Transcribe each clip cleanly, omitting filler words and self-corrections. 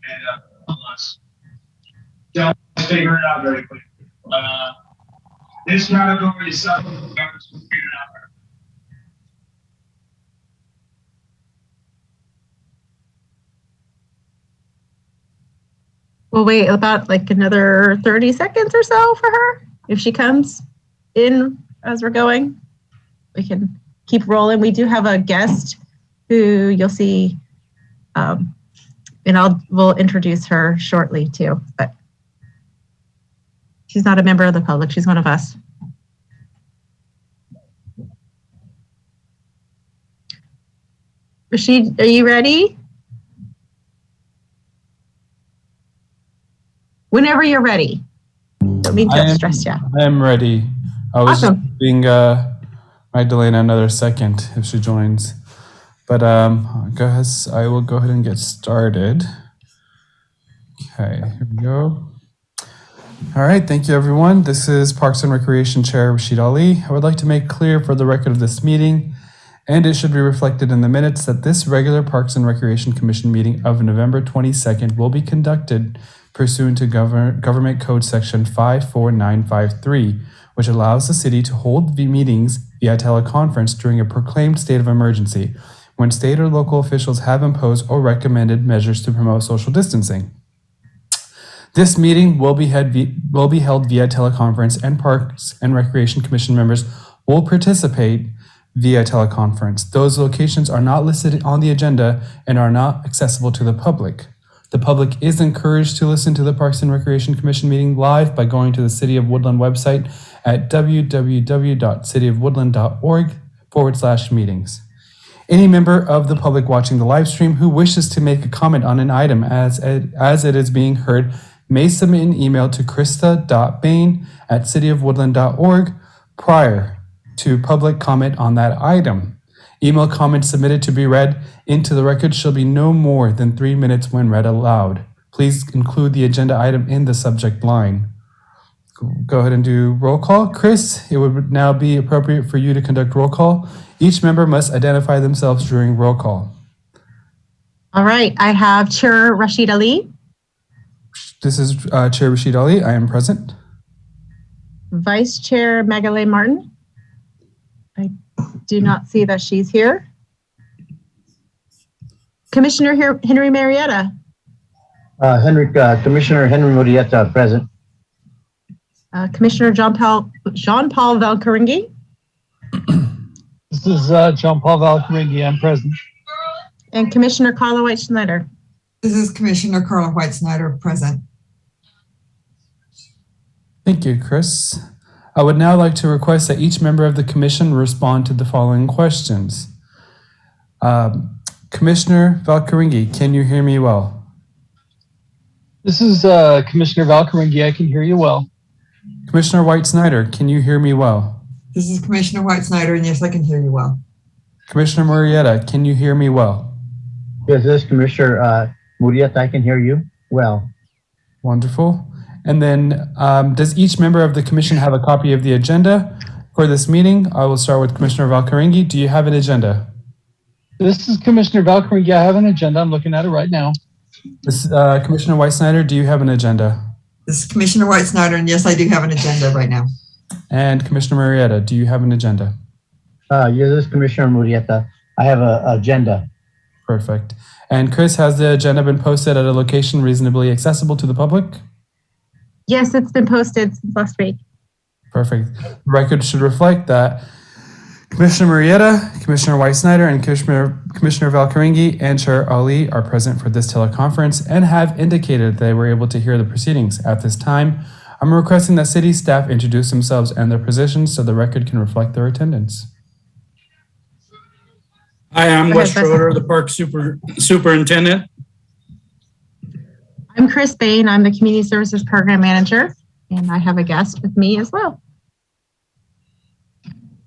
And don't figure it out very quickly. This category is something the government's figured out. We'll wait about like another 30 seconds or so for her. If she comes in as we're going, we can keep rolling. We do have a guest who you'll see, and we'll introduce her shortly too, but she's not a member of the public. She's one of us. Rashid, are you ready? Whenever you're ready. Don't mean to stress you. I am ready. I was awesome. just being Magdalena another second if she joins. But guys, I will go ahead and get started. Okay, here we go. All right, thank you everyone. This is Parks and Recreation Chair Rashid Ali. I would like to make clear for the record of this meeting, and it should be reflected in the minutes, that this regular Parks and Recreation Commission meeting of November 22nd will be conducted pursuant to Government Code Section 54953, which allows the city to hold meetings via teleconference during a proclaimed state of emergency, when state or local officials have imposed or recommended measures to promote social distancing. This meeting will be held via teleconference, and Parks and Recreation Commission members will participate via teleconference. Those locations are not listed on the agenda and are not accessible to the public. The public is encouraged to listen to the Parks and Recreation Commission meeting live by going to the City of Woodland website at www.cityofwoodland.org/meetings. Any member of the public watching the live stream who wishes to make a comment on an item as it is being heard may submit an email to krista.bain@cityofwoodland.org prior to public comment on that item. Email comments submitted to be read into the record shall be no more than 3 minutes when read aloud. Please include the agenda item in the subject line. Go ahead and do roll call. Chris, it would now be appropriate for you to conduct roll call. Each member must identify themselves during roll call. All right, I have Chair Rashid Ali. This is Chair Rashid Ali. I am present. Vice Chair Magdalena Martin. I do not see that she's here. Commissioner Henry Marietta. Commissioner Henry Marietta, present. Commissioner John Paul Valcaringi. This is John Paul Valcaringi. I'm present. And Commissioner Carla White Schneider. This is Commissioner Carla White Schneider, present. Thank you, Chris. I would now like to request that each member of the commission respond to the following questions. Commissioner Valcaringi, can you hear me well? This is Commissioner Valcaringi. I can hear you well. Commissioner White Schneider, can you hear me well? This is Commissioner White Schneider, and yes, I can hear you well. Commissioner Murrieta, can you hear me well? Yes, this is Commissioner Murieta. I can hear you well. Wonderful. And then does each member of the commission have a copy of the agenda for this meeting? I will start with Commissioner Valcaringi. Do you have an agenda? This is Commissioner Valcaringi. I have an agenda. I'm looking at it right now. Commissioner White Schneider, do you have an agenda? This is Commissioner White Schneider, and yes, I do have an agenda right now. And Commissioner Murrieta, do you have an agenda? Yes, this is Commissioner Murieta. I have an agenda. Perfect. And Chris, has the agenda been posted at a location reasonably accessible to the public? Yes, it's been posted since last week. Perfect. The record should reflect that Commissioner Murrieta, Commissioner White Schneider, and Commissioner Valcaringi and Chair Ali are present for this teleconference and have indicated they were able to hear the proceedings. At this time, I'm requesting that city staff introduce themselves and their positions so the record can reflect their attendance. Hi, I'm Wes Schroeder, the Park Superintendent. I'm Chris Bain. I'm the Community Services Program Manager, and I have a guest with me as well.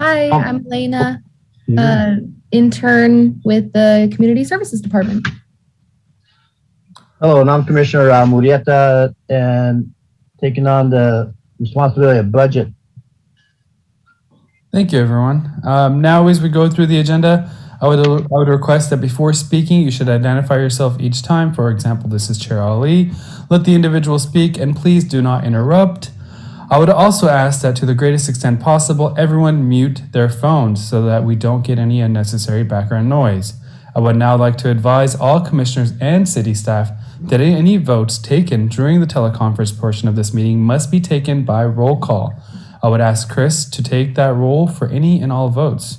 Hi, I'm Elena, intern with the Community Services Department. Hello, and I'm Commissioner Murieta, and taking on the responsibility of budget. Thank you, everyone. Now, as we go through the agenda, I would request that before speaking, you should identify yourself each time. For example, this is Chair Ali. Let the individual speak, and please do not interrupt. I would also ask that to the greatest extent possible, everyone mute their phones so that we don't get any unnecessary background noise. I would now like to advise all commissioners and city staff that any votes taken during the teleconference portion of this meeting must be taken by roll call. I would ask Chris to take that role for any and all votes.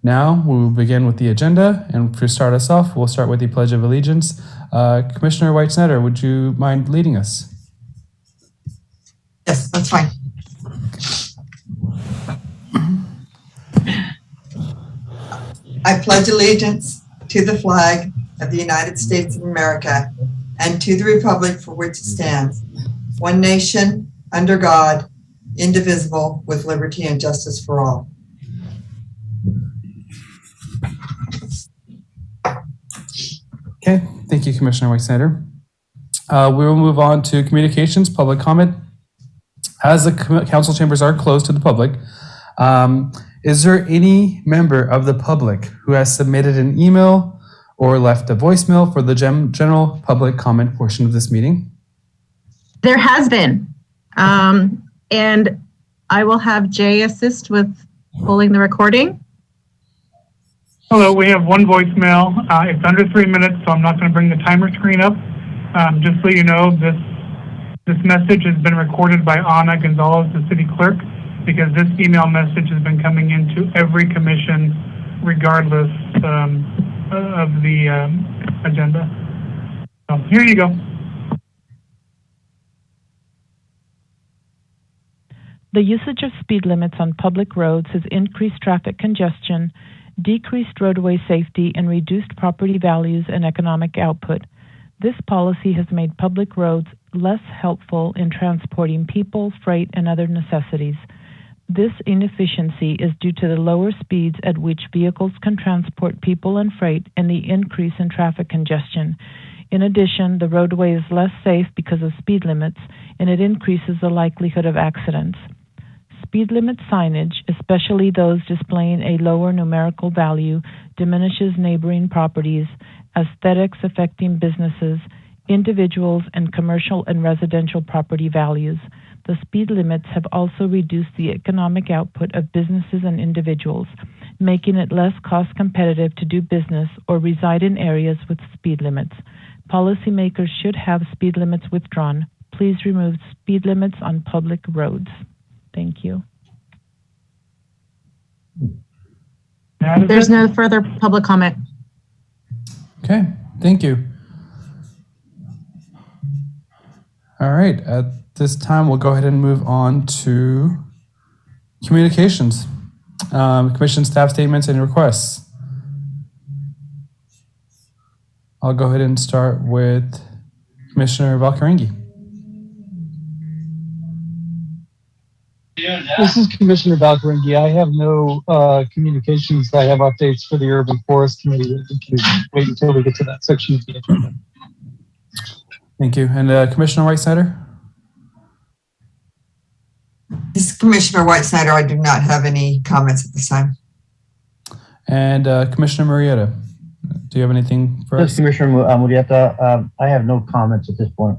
Now we will begin with the agenda, and to start us off, we'll start with the Pledge of Allegiance. Commissioner White Snyder, would you mind leading us? Yes, that's fine. I pledge allegiance to the flag of the United States of America and to the republic for which it stands, one nation, under God, indivisible, with liberty and justice for all. Okay, thank you, Commissioner White Snyder. We will move on to communications, public comment. As the council chambers are closed to the public, is there any member of the public who has submitted an email or left a voicemail for the general public comment portion of this meeting? There has been. And I will have Jay assist with pulling the recording. Hello, we have one voicemail. It's under 3 minutes, so I'm not going to bring the timer screen up. Just so you know, this message has been recorded by Ana Gonzalez, the city clerk, because this email message has been coming into every commission regardless of the agenda. So here you go. The usage of speed limits on public roads has increased traffic congestion, decreased roadway safety, and reduced property values and economic output. This policy has made public roads less helpful in transporting people, freight, and other necessities. This inefficiency is due to the lower speeds at which vehicles can transport people and freight and the increase in traffic congestion. In addition, the roadway is less safe because of speed limits, and it increases the likelihood of accidents. Speed limit signage, especially those displaying a lower numerical value, diminishes neighboring properties, aesthetics affecting businesses, individuals, and commercial and residential property values. The speed limits have also reduced the economic output of businesses and individuals, making it less cost competitive to do business or reside in areas with speed limits. Policymakers should have speed limits withdrawn. Please remove speed limits on public roads. Thank you. There's no further public comment. Okay, thank you. All right, at this time, we'll go ahead and move on to communications, commission staff statements and requests. I'll go ahead and start with Commissioner Valkarengi. This is Commissioner Valkarengi. I have no communications. I have updates for the Urban Forest Committee. We can wait until we get to that section of the agenda. Thank you. And Commissioner White Snyder? This is Commissioner White Snyder. I do not have any comments at this time. And Commissioner Murrieta, do you have anything for Yes, us? Commissioner Murrieta, I have no comments at this point.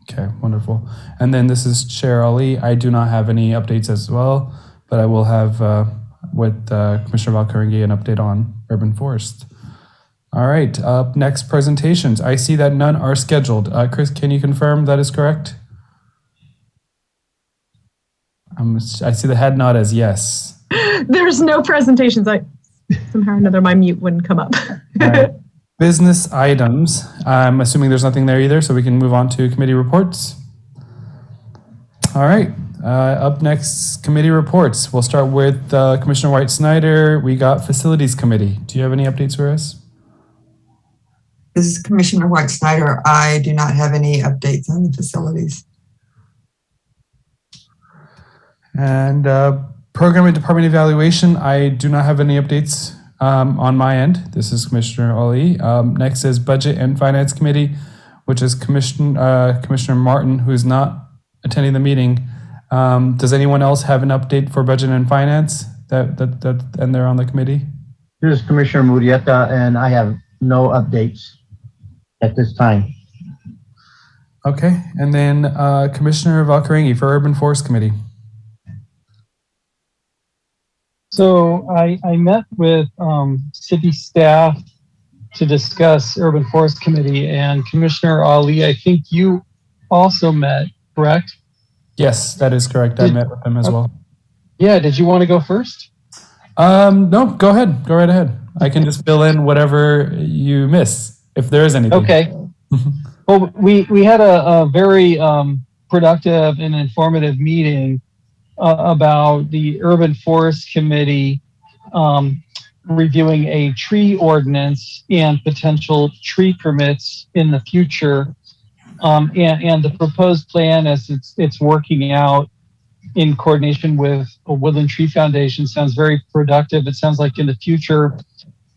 Okay, wonderful. And then this is Chair Ali. I do not have any updates as well, but I will have with Commissioner Valkarengi an update on urban forest. All right, up next, presentations. I see that none are scheduled. Chris, can you confirm that is correct? I see the head nod as yes. There's no presentations. Somehow or another, my mute wouldn't come up. All right. Business items. I'm assuming there's nothing there either, so we can move on to committee reports. All right. Up next, committee reports. We'll start with Commissioner White Snyder. We got Facilities Committee. Do you have any updates for us? This is Commissioner White Snyder. I do not have any updates on the facilities. And Program and Department Evaluation. I do not have any updates on my end. This is Commissioner Ali. Next is Budget and Finance Committee, which is Commissioner Martin, who is not attending the meeting. Does anyone else have an update for Budget and Finance that and they're on the committee? This is Commissioner Murrieta, and I have no updates at this time. Okay, and then Commissioner Valcaringi for Urban Forest Committee. So I met with city staff to discuss Urban Forest Committee, and Commissioner Ali, I think you also met, correct? Yes, that is correct. I met with them as well. Yeah, did you want to go first? No, go ahead. Go right ahead. I can just fill in whatever you miss, if there is anything. Okay. Well, we had a very productive and informative meeting about the Urban Forest Committee reviewing a tree ordinance and potential tree permits in the future. And the proposed plan as it's working out in coordination with a Woodland Tree Foundation sounds very productive. It sounds like in the future,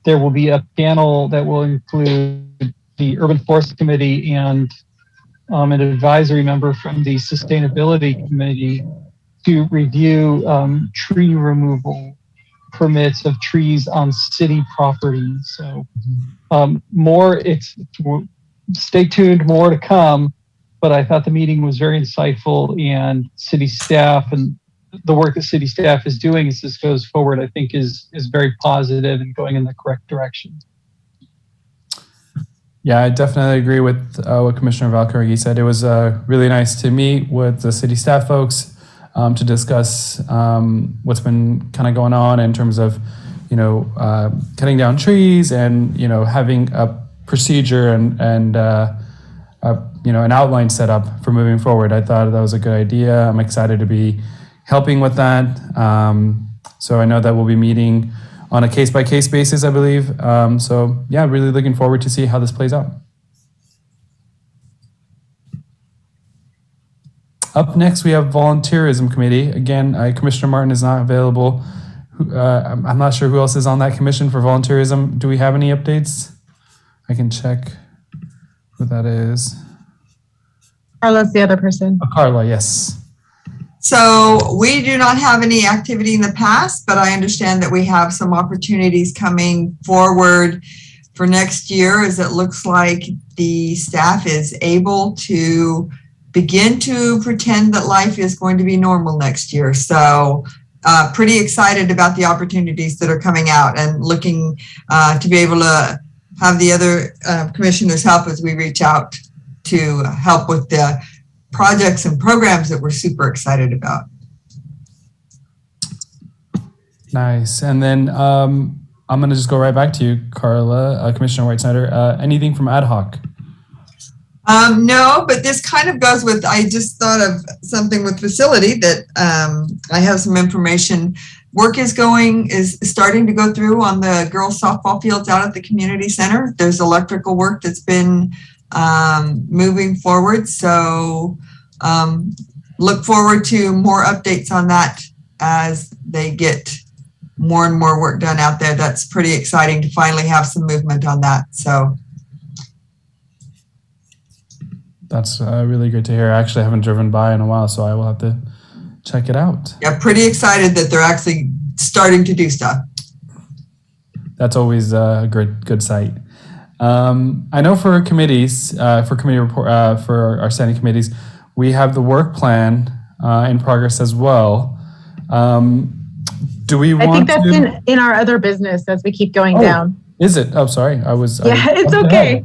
there will be a panel that will include the Urban Forest Committee and an advisory member from the Sustainability Committee to review tree removal permits of trees on city property. So stay tuned, more to come. But I thought the meeting was very insightful, and city staff and the work that city staff is doing as this goes forward, I think is very positive and going in the correct direction. Yeah, I definitely agree with what Commissioner Valcaringi said. It was really nice to meet with the city staff folks to discuss what's been kind of going on in terms of, cutting down trees and, having a procedure and an outline set up for moving forward. I thought that was a good idea. I'm excited to be helping with that. So I know that we'll be meeting on a case-by-case basis, I believe. So yeah, really looking forward to see how this plays out. Up next, we have Volunteerism Committee. Again, Commissioner Martin is not available. I'm not sure who else is on that commission for volunteerism. Do we have any updates? I can check who that is. Carla's the other person. Oh, Carla, yes. So we do not have any activity in the past, but I understand that we have some opportunities coming forward for next year, as it looks like the staff is able to begin to pretend that life is going to be normal next year. So pretty excited about the opportunities that are coming out, and looking to be able to have the other commissioners help as we reach out to help with the projects and programs that we're super excited about. Nice. And then I'm going to just go right back to you, Carla, Commissioner White-Snyder. Anything from ad hoc? No, but this kind of goes with, I just thought of something with facility that I have some information. Work is starting to go through on the girls softball fields out at the community center. There's electrical work that's been moving forward. So look forward to more updates on that as they get more and more work done out there. That's pretty exciting to finally have some movement on that. So that's really good to hear. I actually haven't driven by in a while, so I will have to check it out. Yeah, pretty excited that they're actually starting to do stuff. That's always a good sight. I know for committees, for committee report, for our standing committees, we have the work plan in progress as well. Do we want to? I think that's in our other business as we keep going down. Is it? Oh, sorry. It's okay.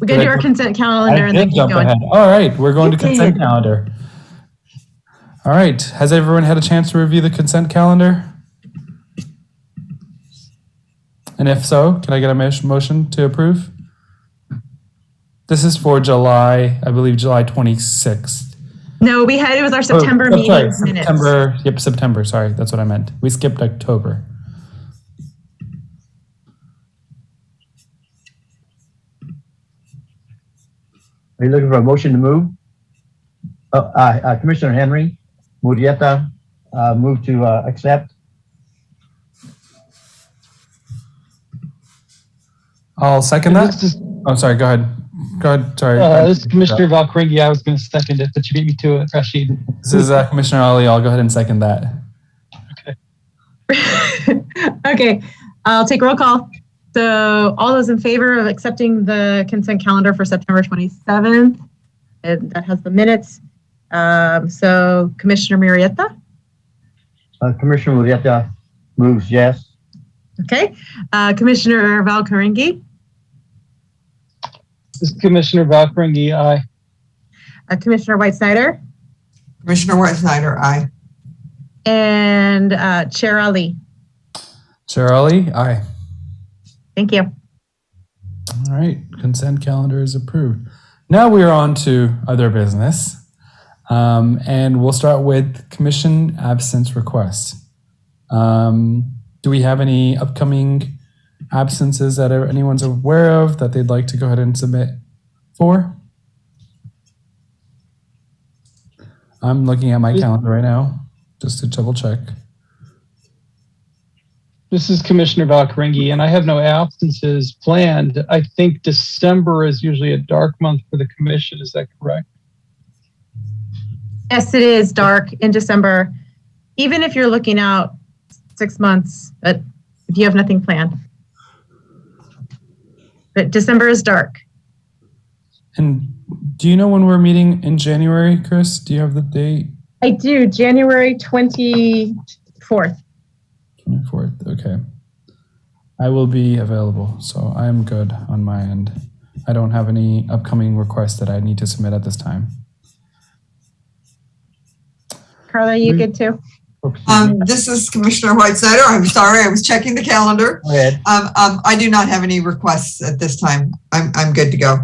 We got to do our consent calendar and then keep going. Ahead. All right, we're going to consent calendar. All right, has everyone had a chance to review the consent calendar? And if so, can I get a motion to approve? This is for July, I believe July 26th. No, it was our September meeting minutes. September, sorry, that's what I meant. We skipped October. Are you looking for a motion to move? Commissioner Henry Murrieta, move to accept. I'll second that. Sorry, go ahead. Go ahead, sorry. This is Commissioner Valcaringi. I was going to second it, but you beat me to it, Rashid. This is Commissioner Ali. I'll go ahead and second that. Okay. I'll take roll call. So all those in favor of accepting the consent calendar for September 27th, and that has the minutes. So Commissioner Murrieta. Commissioner Murrieta moves yes. Okay. Commissioner Valcaringi. This is Commissioner Valcaringi, aye. Commissioner White Snyder. Commissioner White Snyder, aye. And Chair Ali. Chair Ali, aye. Thank you. All right, consent calendar is approved. Now we are on to other business. And we'll start with commission absence requests. Do we have any upcoming absences that anyone's aware of that they'd like to go ahead and submit for? I'm looking at my calendar right now just to double check. This is Commissioner Valcaringi, and I have no absences planned. I think December is usually a dark month for the commission. Is that correct? Yes, it is dark in December. Even if you're looking out 6 months, but if you have nothing planned. But December is dark. And do you know when we're meeting in January, Chris? Do you have the date? I do, January 24th. 24th, okay. I will be available, so I am good on my end. I don't have any upcoming requests that I need to submit at this time. Carla, you good too? This is Commissioner White Snyder. I'm sorry, I was checking the calendar. Go ahead. I do not have any requests at this time. I'm good to go.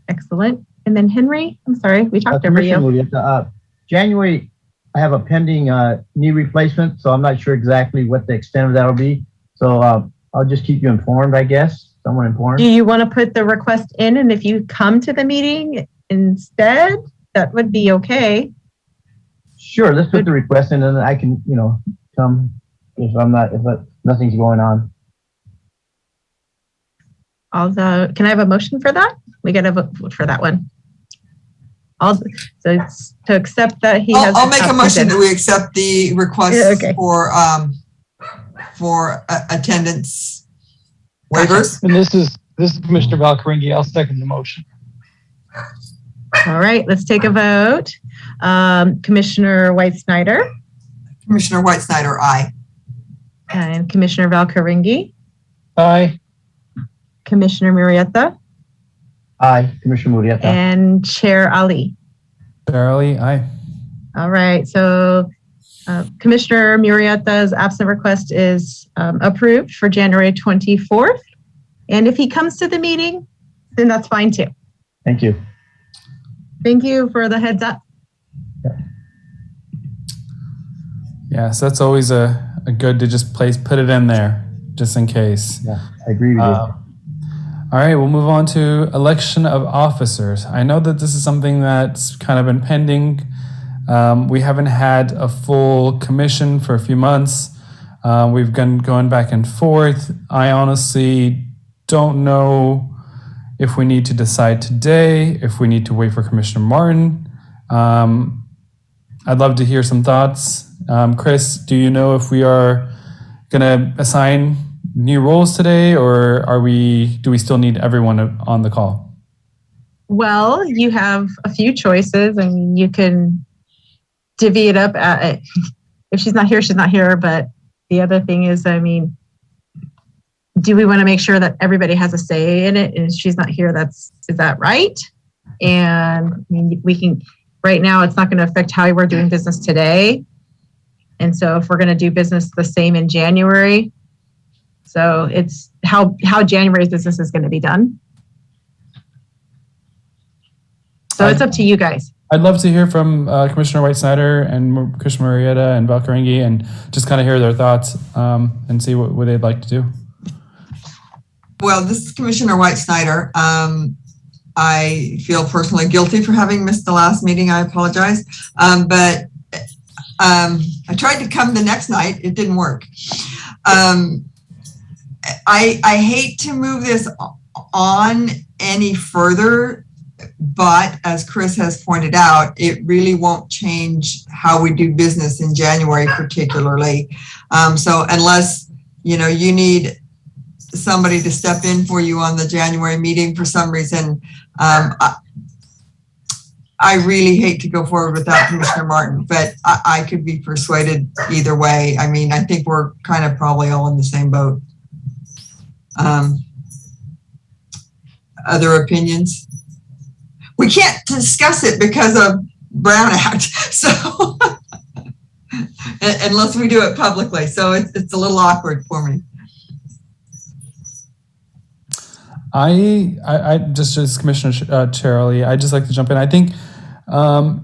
Excellent. And then Henry, I'm sorry, we talked over Commissioner you. Murrieta, January, I have a pending knee replacement, so I'm not sure exactly what the extent of that will be. So I'll just keep you informed, I guess. Someone informed. Do you want to put the request in, and if you come to the meeting instead, that would be okay. Sure, let's put the request in, and then I can, come if nothing's going on. Can I have a motion for that? We got to vote for that one. So it's to accept that he has. I'll make a motion that we accept the request for attendance waivers. And this is Commissioner Valcaringi. I'll second the motion. All right, let's take a vote. Commissioner White Snyder. Commissioner White Snyder, aye. And Commissioner Valcaringi. Aye. Commissioner Murrieta. Aye, Commissioner Murrieta. And Chair Ali. Chair Ali, aye. All right, so Commissioner Murrieta's absent request is approved for January 24th. And if he comes to the meeting, then that's fine too. Thank you. Thank you for the heads up. Yeah, so that's always a good to just put it in there, just in case. Yeah, I agree with you. All right, we'll move on to election of officers. I know that this is something that's kind of been pending. We haven't had a full commission for a few months. We've been going back and forth. I honestly don't know if we need to decide today, if we need to wait for Commissioner Martin. I'd love to hear some thoughts. Chris, do you know if we are going to assign new roles today, or do we still need everyone on the call? Well, you have a few choices. I mean, you can divvy it up. If she's not here, she's not here. But the other thing is, I mean, do we want to make sure that everybody has a say in it? And if she's not here, is that right? And I mean, we can, right now, it's not going to affect how we're doing business today. And so if we're going to do business the same in January, so it's how January's business is going to be done. So it's up to you guys. I'd love to hear from Commissioner White Snyder and Commissioner Murrieta and Valcaringi and just kind of hear their thoughts and see what they'd like to do. Well, this is Commissioner White Snyder. I feel personally guilty for having missed the last meeting. I apologize. But I tried to come the next night. It didn't work. I hate to move this on any further, but as Chris has pointed out, it really won't change how we do business in January particularly. So unless, you need somebody to step in for you on the January meeting for some reason. I really hate to go forward without Commissioner Martin, but I could be persuaded either way. I mean, I think we're kind of probably all in the same boat. Other opinions? We can't discuss it because of Brown Act, so unless we do it publicly, so it's a little awkward for me. I just Commissioner Charlie, I'd just like to jump in. I think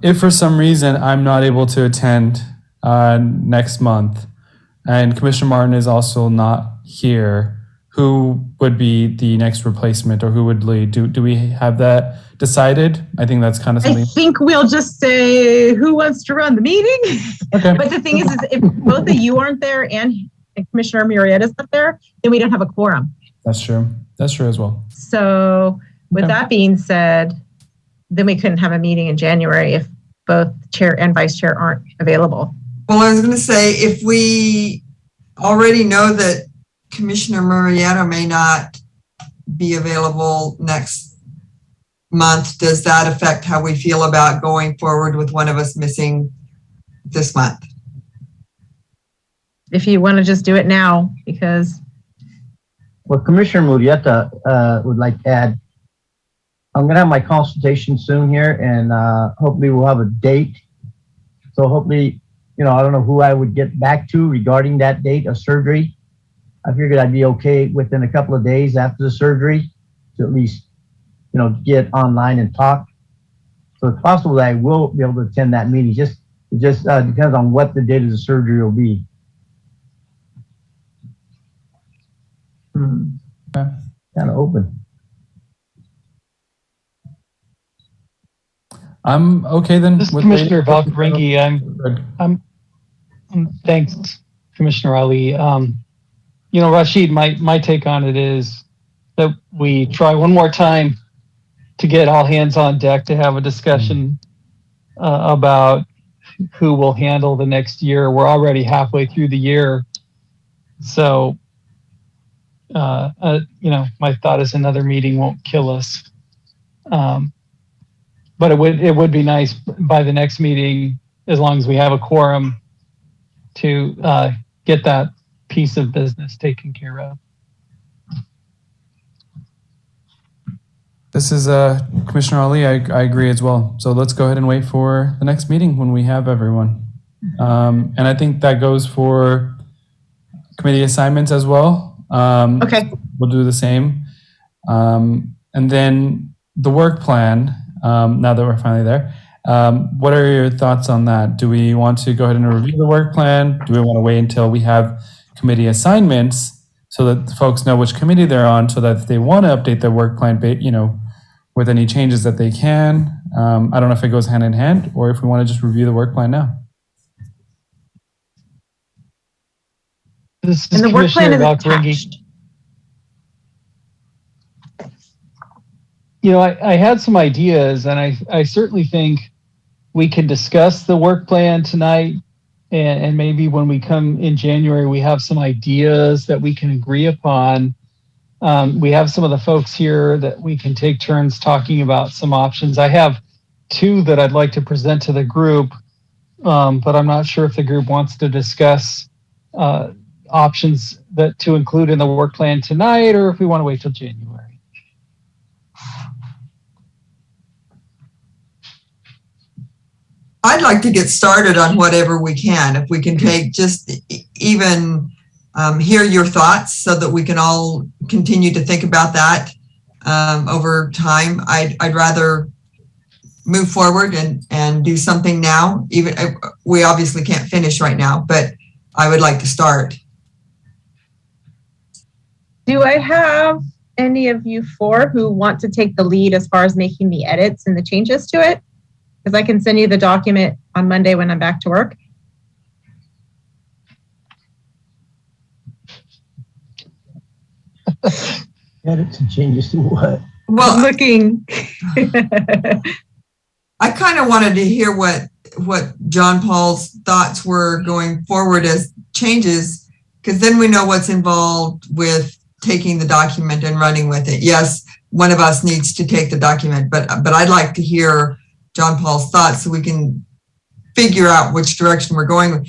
if for some reason I'm not able to attend next month, and Commissioner Martin is also not here, who would be the next replacement, or who would lead? Do we have that decided? I think that's kind of something. I think we'll just say who wants to run the meeting. Okay. But the thing is if both of you aren't there and Commissioner Murrieta's not there, then we don't have a quorum. That's true. That's true as well. So with Okay. that being said, then we couldn't have a meeting in January if both chair and vice chair aren't available. Well, I was going to say, if we already know that Commissioner Murrieta may not be available next month, does that affect how we feel about going forward with one of us missing this month? If you want to just do it now, because Well, Commissioner Murrieta would like to add, I'm going to have my consultation soon here, and hopefully we'll have a date. So hopefully, I don't know who I would get back to regarding that date of surgery. I figured I'd be okay within a couple of days after the surgery to at least, get online and talk. So it's possible that I will be able to attend that meeting. It just depends on what the date of the surgery will be. Okay. Kind of open. I'm okay then. This is with Commissioner waiting. Valkaringi. Thanks, Commissioner Ali. Rashid, my take on it is that we try one more time to get all hands on deck to have a discussion about who will handle the next year. We're already halfway through the year. So, my thought is another meeting won't kill us. But it would be nice by the next meeting, as long as we have a quorum, to get that piece of business taken care of. This is Commissioner Ali. I agree as well. So let's go ahead and wait for the next meeting when we have everyone. And I think that goes for committee assignments as well. okay. We'll do the same. And then the work plan, now that we're finally there, what are your thoughts on that? Do we want to go ahead and review the work plan? Do we want to wait until we have committee assignments so that the folks know which committee they're on, so that if they want to update their work plan, with any changes that they can? I don't know if it goes hand in hand, or if we want to just review the work plan now. This is And the work plan Commissioner is Valkaringi. attached. I had some ideas, and I certainly think we can discuss the work plan tonight, and maybe when we come in January, we have some ideas that we can agree upon. We have some of the folks here that we can take turns talking about some options. I have two that I'd like to present to the group, but I'm not sure if the group wants to discuss options that to include in the work plan tonight, or if we want to wait till January. I'd like to get started on whatever we can. If we can take just even hear your thoughts so that we can all continue to think about that over time. I'd rather move forward and do something now. Even we obviously can't finish right now, but I would like to start. Do I have any of you four who want to take the lead as far as making the edits and the changes to it? Because I can send you the document on Monday when I'm back to work. Edits and changes to what? Well, Looking. I kind of wanted to hear what John Paul's thoughts were going forward as changes, because then we know what's involved with taking the document and running with it. Yes, one of us needs to take the document, but I'd like to hear John Paul's thoughts so we can figure out which direction we're going.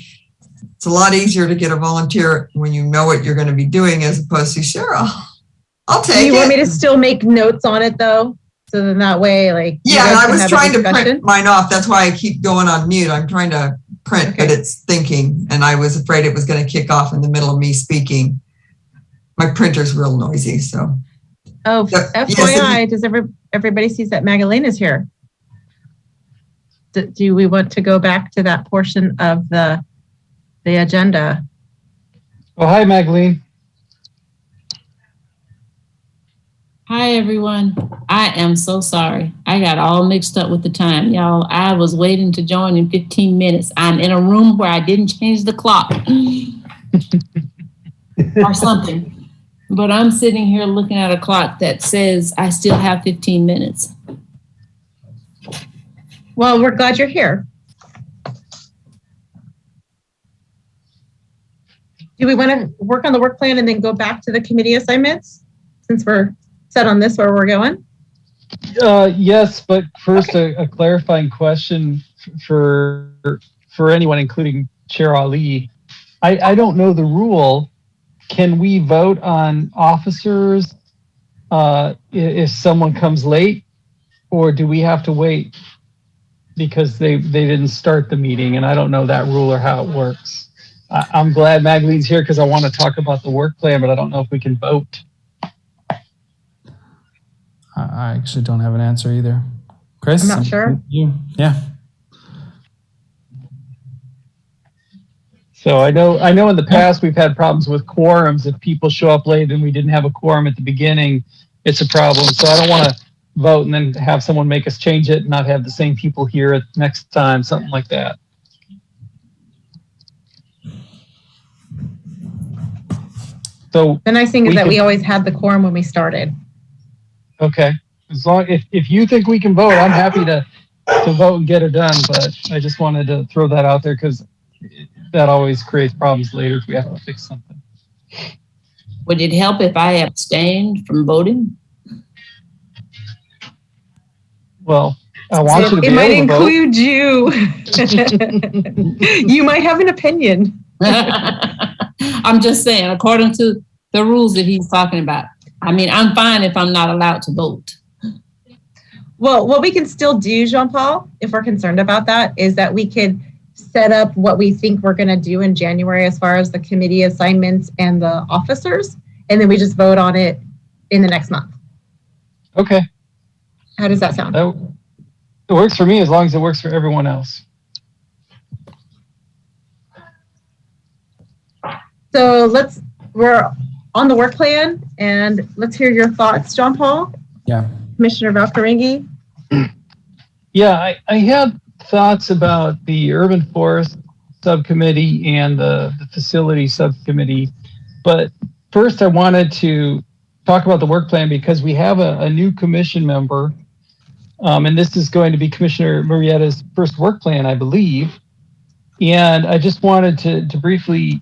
It's a lot easier to get a volunteer when you know what you're going to be doing as opposed to, sure, I'll take it. You want me to still make notes on it though? So then that way, like, yeah, and I was trying to print mine off. That's why I keep going on mute. I'm trying to print, okay, but it's thinking, and I was afraid it was going to kick off in the middle of me speaking. My printer's real noisy, so. Oh, FYI, does everybody sees that Magdalena's here? Do we want to go back to that portion of the agenda? Oh, hi, Magdalene. Hi, everyone. I am so sorry. I got all mixed up with the time. Y'all, I was waiting to join in 15 minutes. I'm in a room where I didn't change the clock or something. But I'm sitting here looking at a clock that says I still have 15 minutes. Well, we're glad you're here. Do we want to work on the work plan and then go back to the committee assignments since we're set on this where we're going? Yes, but first, okay, a clarifying question for anyone, including Chair Ali. I don't know the rule. Can we vote on officers if someone comes late, or do we have to wait because they didn't start the meeting? And I don't know that rule or how it works. I'm glad Magdalene's here because I want to talk about the work plan, but I don't know if we can vote. I actually don't have an answer either. Chris? I'm not sure. You? Yeah. So I know in the past we've had problems with quorums. If people show up late and we didn't have a quorum at the beginning, it's a problem. So I don't want to vote and then have someone make us change it and not have the same people here at next time, something like that. So the nice thing is that we always had the quorum when we started. Okay. As long if you think we can vote, I'm happy to vote and get it done. But I just wanted to throw that out there because that always creates problems later if we have to fix something. Would it help if I abstained from voting? Well, I want you to be able to vote. It might include you. You might have an opinion. I'm just saying, according to the rules that he's talking about. I mean, I'm fine if I'm not allowed to vote. Well, what we can still do, Jean-Paul, if we're concerned about that, is that we could set up what we think we're going to do in January as far as the committee assignments and the officers, and then we just vote on it in the next month. Okay. How does that sound? It works for me as long as it works for everyone else. So we're on the work plan, and let's hear your thoughts, John Paul. Yeah. Commissioner Valcaringi. Yeah, I have thoughts about the urban forest subcommittee and the facility subcommittee. But first I wanted to talk about the work plan because we have a new commission member. And this is going to be Commissioner Murrieta's first work plan, I believe. And I just wanted to briefly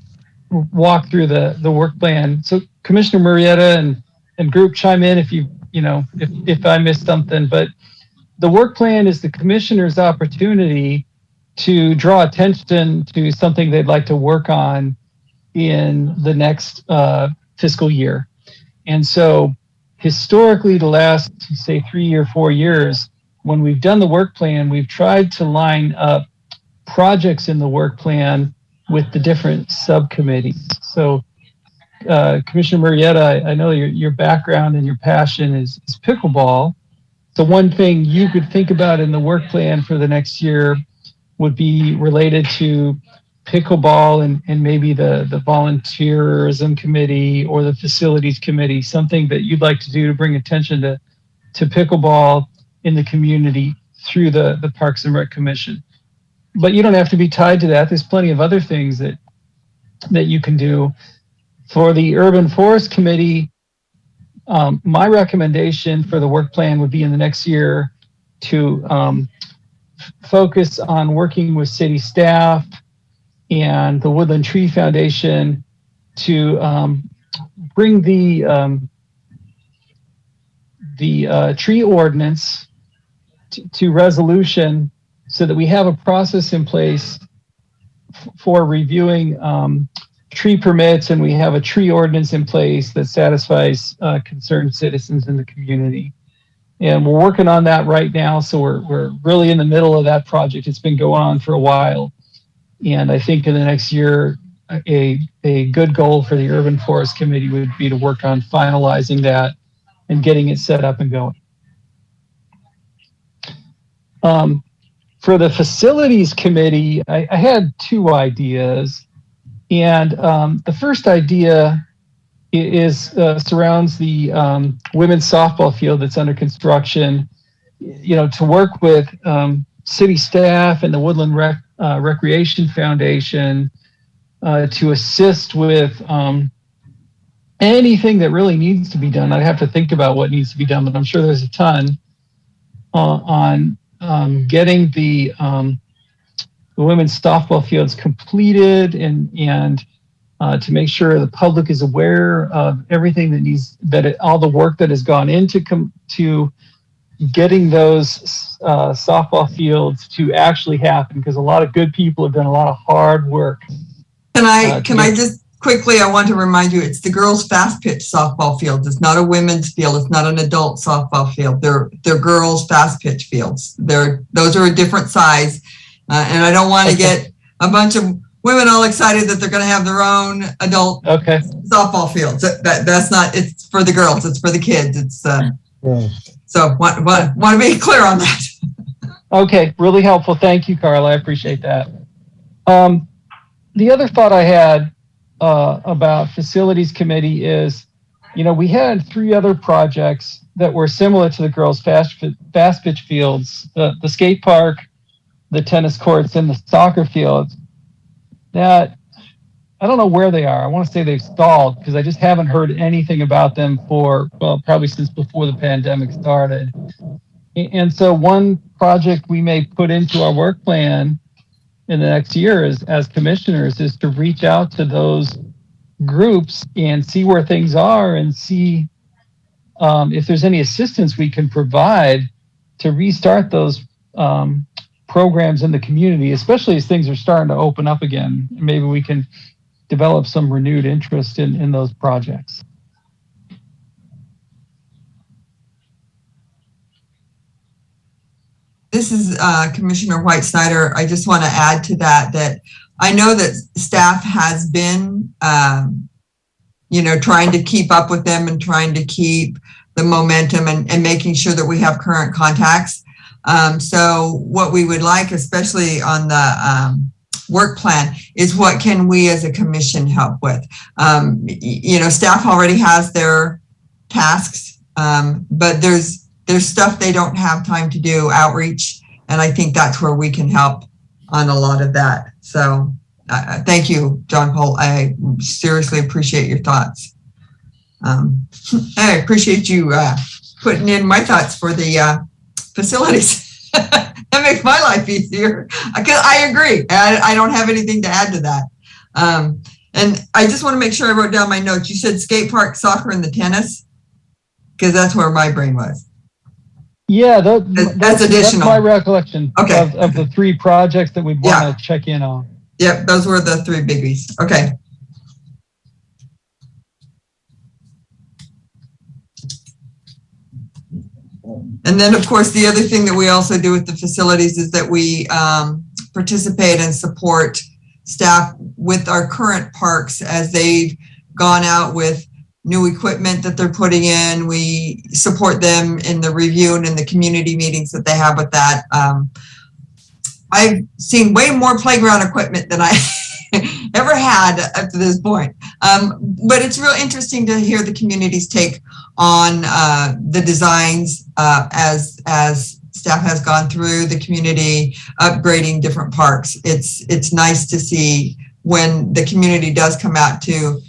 walk through the work plan. So Commissioner Murrieta and group chime in if I missed something, but the work plan is the commissioner's opportunity to draw attention to something they'd like to work on in the next fiscal year. And so historically, the last, say, 3 or 4 years, when we've done the work plan, we've tried to line up projects in the work plan with the different subcommittees. So Commissioner Murrieta, I know your background and your passion is pickleball. So one thing you could think about in the work plan for the next year would be related to pickleball and maybe the volunteerism committee or the facilities committee, something that you'd like to do to bring attention to pickleball in the community through the Parks and Rec Commission. But you don't have to be tied to that. There's plenty of other things that you can do. For the Urban Forest Committee, my recommendation for the work plan would be in the next year to focus on working with city staff and the Woodland Tree Foundation to bring the tree ordinance to resolution so that we have a process in place for reviewing tree permits, and we have a tree ordinance in place that satisfies concerned citizens in the community. And we're working on that right now, so we're really in the middle of that project. It's been going on for a while, and I think in the next year, a good goal for the Urban Forest Committee would be to work on finalizing that and getting it set up and going. For the Facilities Committee, I had two ideas. And the first idea is surrounds the women's softball field that's under construction. You know, to work with city staff and the Woodland Recreation Foundation to assist with anything that really needs to be done. I'd have to think about what needs to be done, but I'm sure there's a ton on getting the women's softball fields completed and to make sure the public is aware of everything that needs, all the work that has gone into to getting those softball fields to actually happen, because a lot of good people have done a lot of hard work. Can I just quickly, I want to remind you, it's the girls' fast pitch softball fields. It's not a women's field. It's not an adult softball field. They're girls' fast pitch fields. Those are a different size. And I don't want to get a bunch of women all excited that they're going to have their own adult softball fields. That's not, it's for the girls. It's for the kids. It's so want to be clear on that. Okay, really helpful. Thank you, Carla. I appreciate that. The other thought I had about Facilities Committee is, you know, we had 3 other projects that were similar to the girls' fast pitch fields, the skate park, the tennis courts, and the soccer fields. That I don't know where they are. I want to say they've stalled because I just haven't heard anything about them for, well, probably since before the pandemic started. And so one project we may put into our work plan in the next year is, as commissioners, is to reach out to those groups and see where things are and see if there's any assistance we can provide to restart those programs in the community, especially as things are starting to open up again. Maybe we can develop some renewed interest in those projects. This is Commissioner White Snyder. I just want to add to that I know that staff has been, you know, trying to keep up with them and trying to keep the momentum and making sure that we have current contacts. So what we would like, especially on the work plan, is what can we as a commission help with? You know, staff already has their tasks, but there's stuff they don't have time to do, outreach, and I think that's where we can help on a lot of that. So thank you, John Paul. I seriously appreciate your thoughts. I appreciate you putting in my thoughts for the facilities. That makes my life easier. I agree. I don't have anything to add to that. And I just want to make sure I wrote down my notes. You said skate park, soccer, and the tennis, because that's where my brain was. Yeah, that's additional. That's my recollection of the 3 projects that we'd want to check in on. Yep, those were the 3 biggies. Okay. And then, of course, the other thing that we also do with the facilities is that we participate and support staff with our current parks as they've gone out with new equipment that they're putting in. We support them in the review and in the community meetings that they have with that. I've seen way more playground equipment than I ever had up to this point. But it's real interesting to hear the community's take on the designs as staff has gone through the community, upgrading different parks. It's nice to see when the community does come out to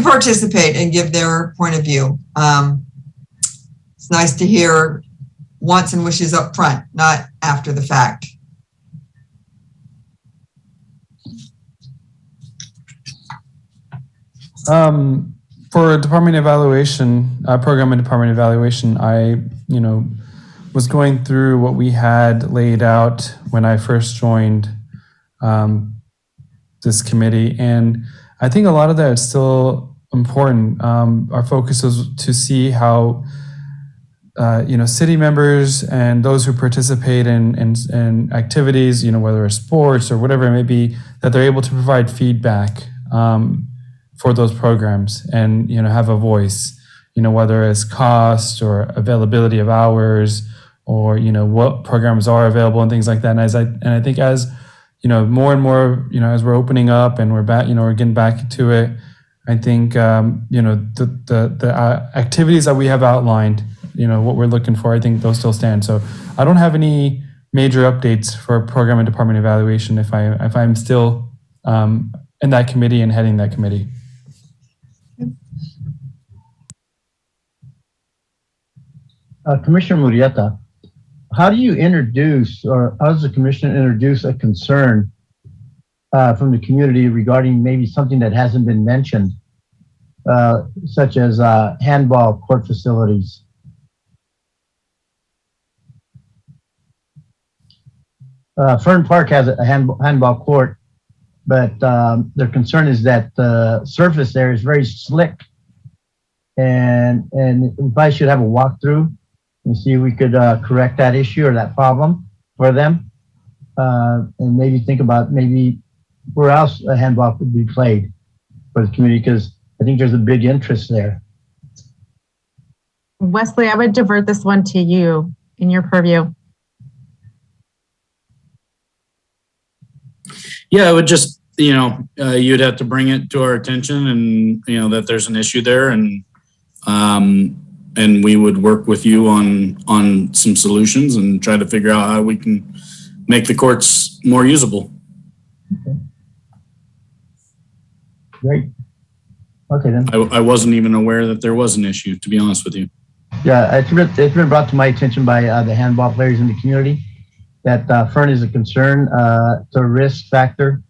participate and give their point of view. It's nice to hear wants and wishes up front, not after the fact. for department evaluation, program and department evaluation, I, was going through what we had laid out when I first joined this committee, and I think a lot of that is still important. Our focus is to see how city members and those who participate in activities, whether it's sports or whatever it may be, that they're able to provide feedback for those programs and, have a voice, whether it's cost or availability of hours or, what programs are available and things like that. And I think as, more and more, as we're opening up and we're back, we're getting back to it, I think, the activities that we have outlined, what we're looking for, I think those still stand. So I don't have any major updates for program and department evaluation if I'm still in that committee and heading that committee. Commissioner Murrieta, how do you introduce, or how does the commissioner introduce a concern from the community regarding maybe something that hasn't been mentioned, such as handball court facilities? Fern Park has a handball court, but their concern is that the surface there is very slick, and we probably should have a walkthrough and see if we could correct that issue or that problem for them, and maybe think about maybe where else a handball could be played for the community, because I think there's a big interest there. Wesley, I would divert this one to you in your purview. Yeah, it would just, you'd have to bring it to our attention and, that there's an issue there, and we would work with you on some solutions and try to figure out how we can make the courts more usable. Okay. Great. Okay, then. I wasn't even aware that there was an issue, to be honest with you. Yeah, it's been brought to my attention by the handball players in the community that Fern is a concern. It's a risk factor,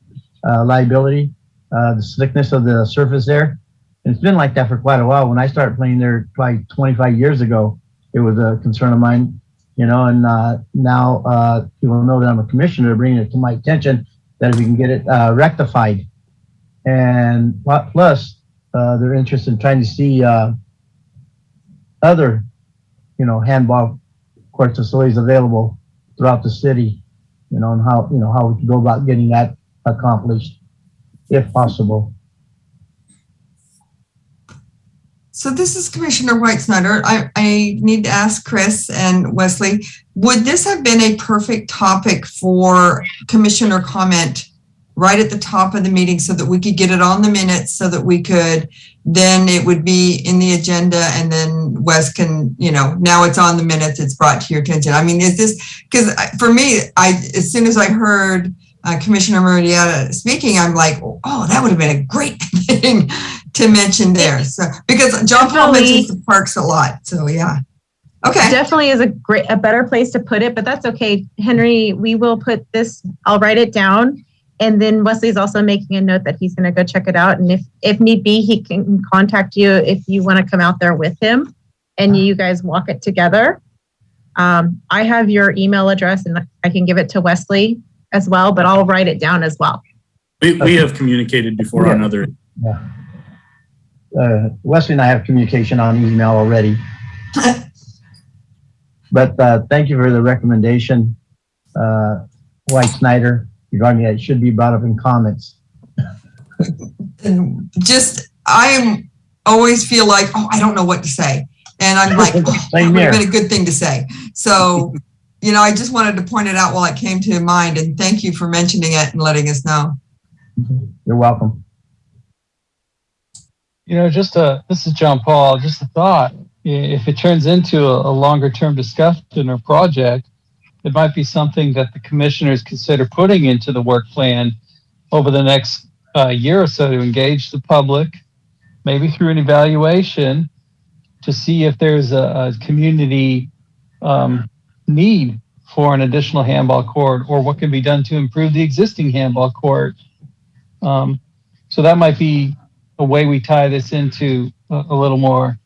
liability, the slickness of the surface there. And it's been like that for quite a while. When I started playing there probably 25 years ago, it was a concern of mine, and now people know that I'm a commissioner, bringing it to my attention that if we can get it rectified. And plus, they're interested in trying to see other, handball court facilities available throughout the city, and how we can go about getting that accomplished, if possible. So this is Commissioner White Snyder. I need to ask Chris and Wesley, would this have been a perfect topic for commissioner comment right at the top of the meeting so that we could get it on the minutes, so that we could, then it would be in the agenda, and then Wes can, now it's on the minutes, it's brought to your attention. I mean, is this, because for me, as soon as I heard Commissioner Murrieta speaking, I'm like, oh, that would have been a great thing to mention there. So, because John Paul mentions the parks a lot. So yeah. Okay. Definitely is a better place to put it, but that's okay. Henry, we will put this, I'll write it down. And then Wesley's also making a note that he's going to go check it out. And if need be, he can contact you if you want to come out there with him and you guys walk it together. I have your email address and I can give it to Wesley as well, but I'll write it down as well. We have communicated before on other. Yeah. Wesley and I have communication on email already. But thank you for the recommendation, White Snyder, regarding that. It should be brought up in comments. And I always feel like, I don't know what to say. And I'm like, that would have been a good thing to say. So, I just wanted to point it out while it came to mind, and thank you for mentioning it and letting us know. You're welcome. This is John Paul, just a thought. If it turns into a longer term discussion or project, it might be something that the commissioners consider putting into the work plan over the next year or so to engage the public, maybe through an evaluation, to see if there's a community need for an additional handball court, or what can be done to improve the existing handball court. So that might be a way we tie this into a little more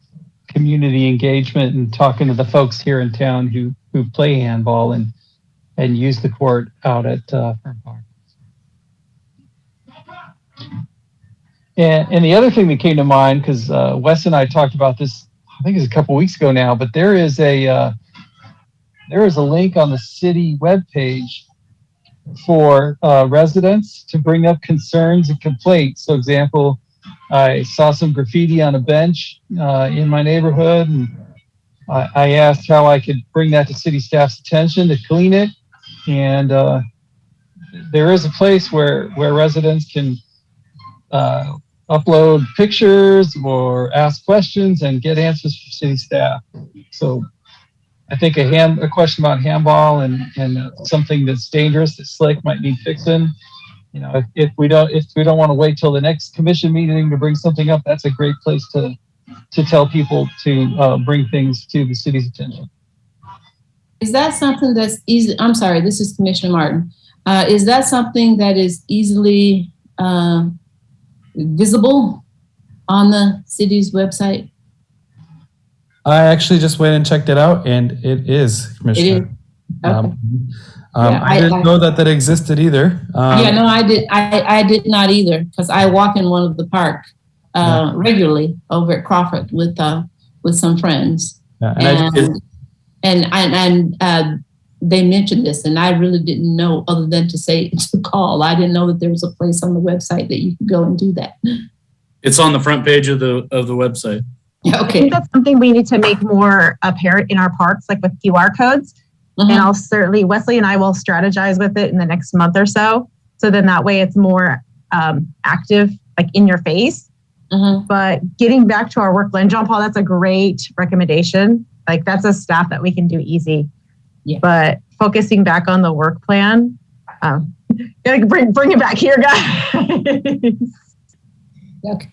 community engagement and talking to the folks here in town who play handball and use the court out at Fern Park. And the other thing that came to mind, because Wes and I talked about this, I think it's a couple weeks ago now, but there is a link on the city webpage for residents to bring up concerns and complaints. So, example, I saw some graffiti on a bench in my neighborhood, and I asked how I could bring that to city staff's attention to clean it. And there is a place where residents can upload pictures or ask questions and get answers from city staff. So I think a question about handball and something that's dangerous, that's slick, might need fixing. You know, if we don't want to wait till the next commission meeting to bring something up, that's a great place to tell people to bring things to the city's attention. Is that something that's easy? I'm sorry, this is Commissioner Martin. Is that something that is easily visible on the city's website? I actually just went and checked it out, and it is, Commissioner. It is? Okay. I didn't know that existed either. No, I did. I did not either, because I walk in one of the park regularly over at Crawford with some friends. Yeah, and they mentioned this, and I really didn't know other than to call. I didn't know that there was a place on the website that you could go and do that. It's on the front page of the website. I Okay. think that's something we need to make more apparent in our parks, like with QR codes. Mhm. And I'll certainly, Wesley and I will strategize with it in the next month or so. So then that way it's more active, like in your face. Mhm. But getting back to our work plan, John Paul, that's a great recommendation. Like that's a staff that we can do easy. Yeah. But focusing back on the work plan, gotta bring it back here, guys. Okay.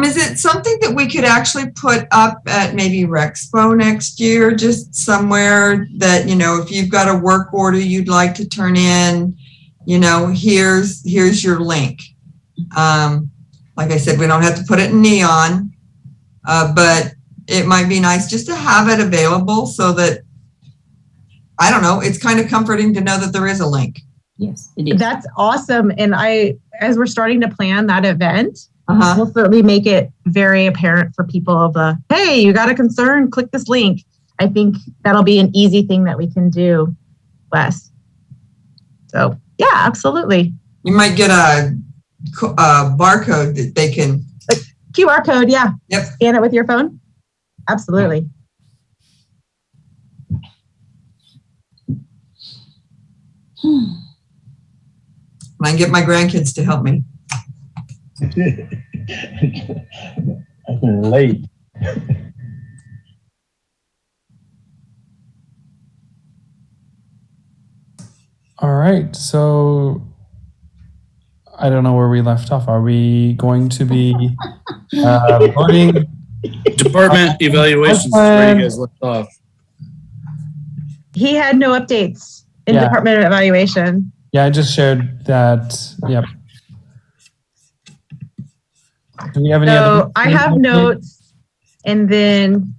Is it something that we could actually put up at maybe Rexpo next year, just somewhere that, you know, if you've got a work order you'd like to turn in, you know, here's your link. Like I said, we don't have to put it in neon, but it might be nice just to have it available so that, I don't know, it's kind of comforting to know that there is a link. Yes, it is. That's awesome. And as we're starting to plan that event, Uh-huh. we'll certainly make it very apparent for people of hey, you got a concern, click this link. I think that'll be an easy thing that we can do, Wes. So yeah, absolutely. You might get a barcode that they can. QR code, yeah. Yep. Scan it with your phone. Absolutely. I can get my grandkids to help me. I can relate. All right. So I don't know where we left off. Are we going to be voting? Department evaluations is where you guys left off. He had no updates in Yeah. Department of Evaluation. Yeah, I just shared that. Yep. Do we have any other? So I have notes, and then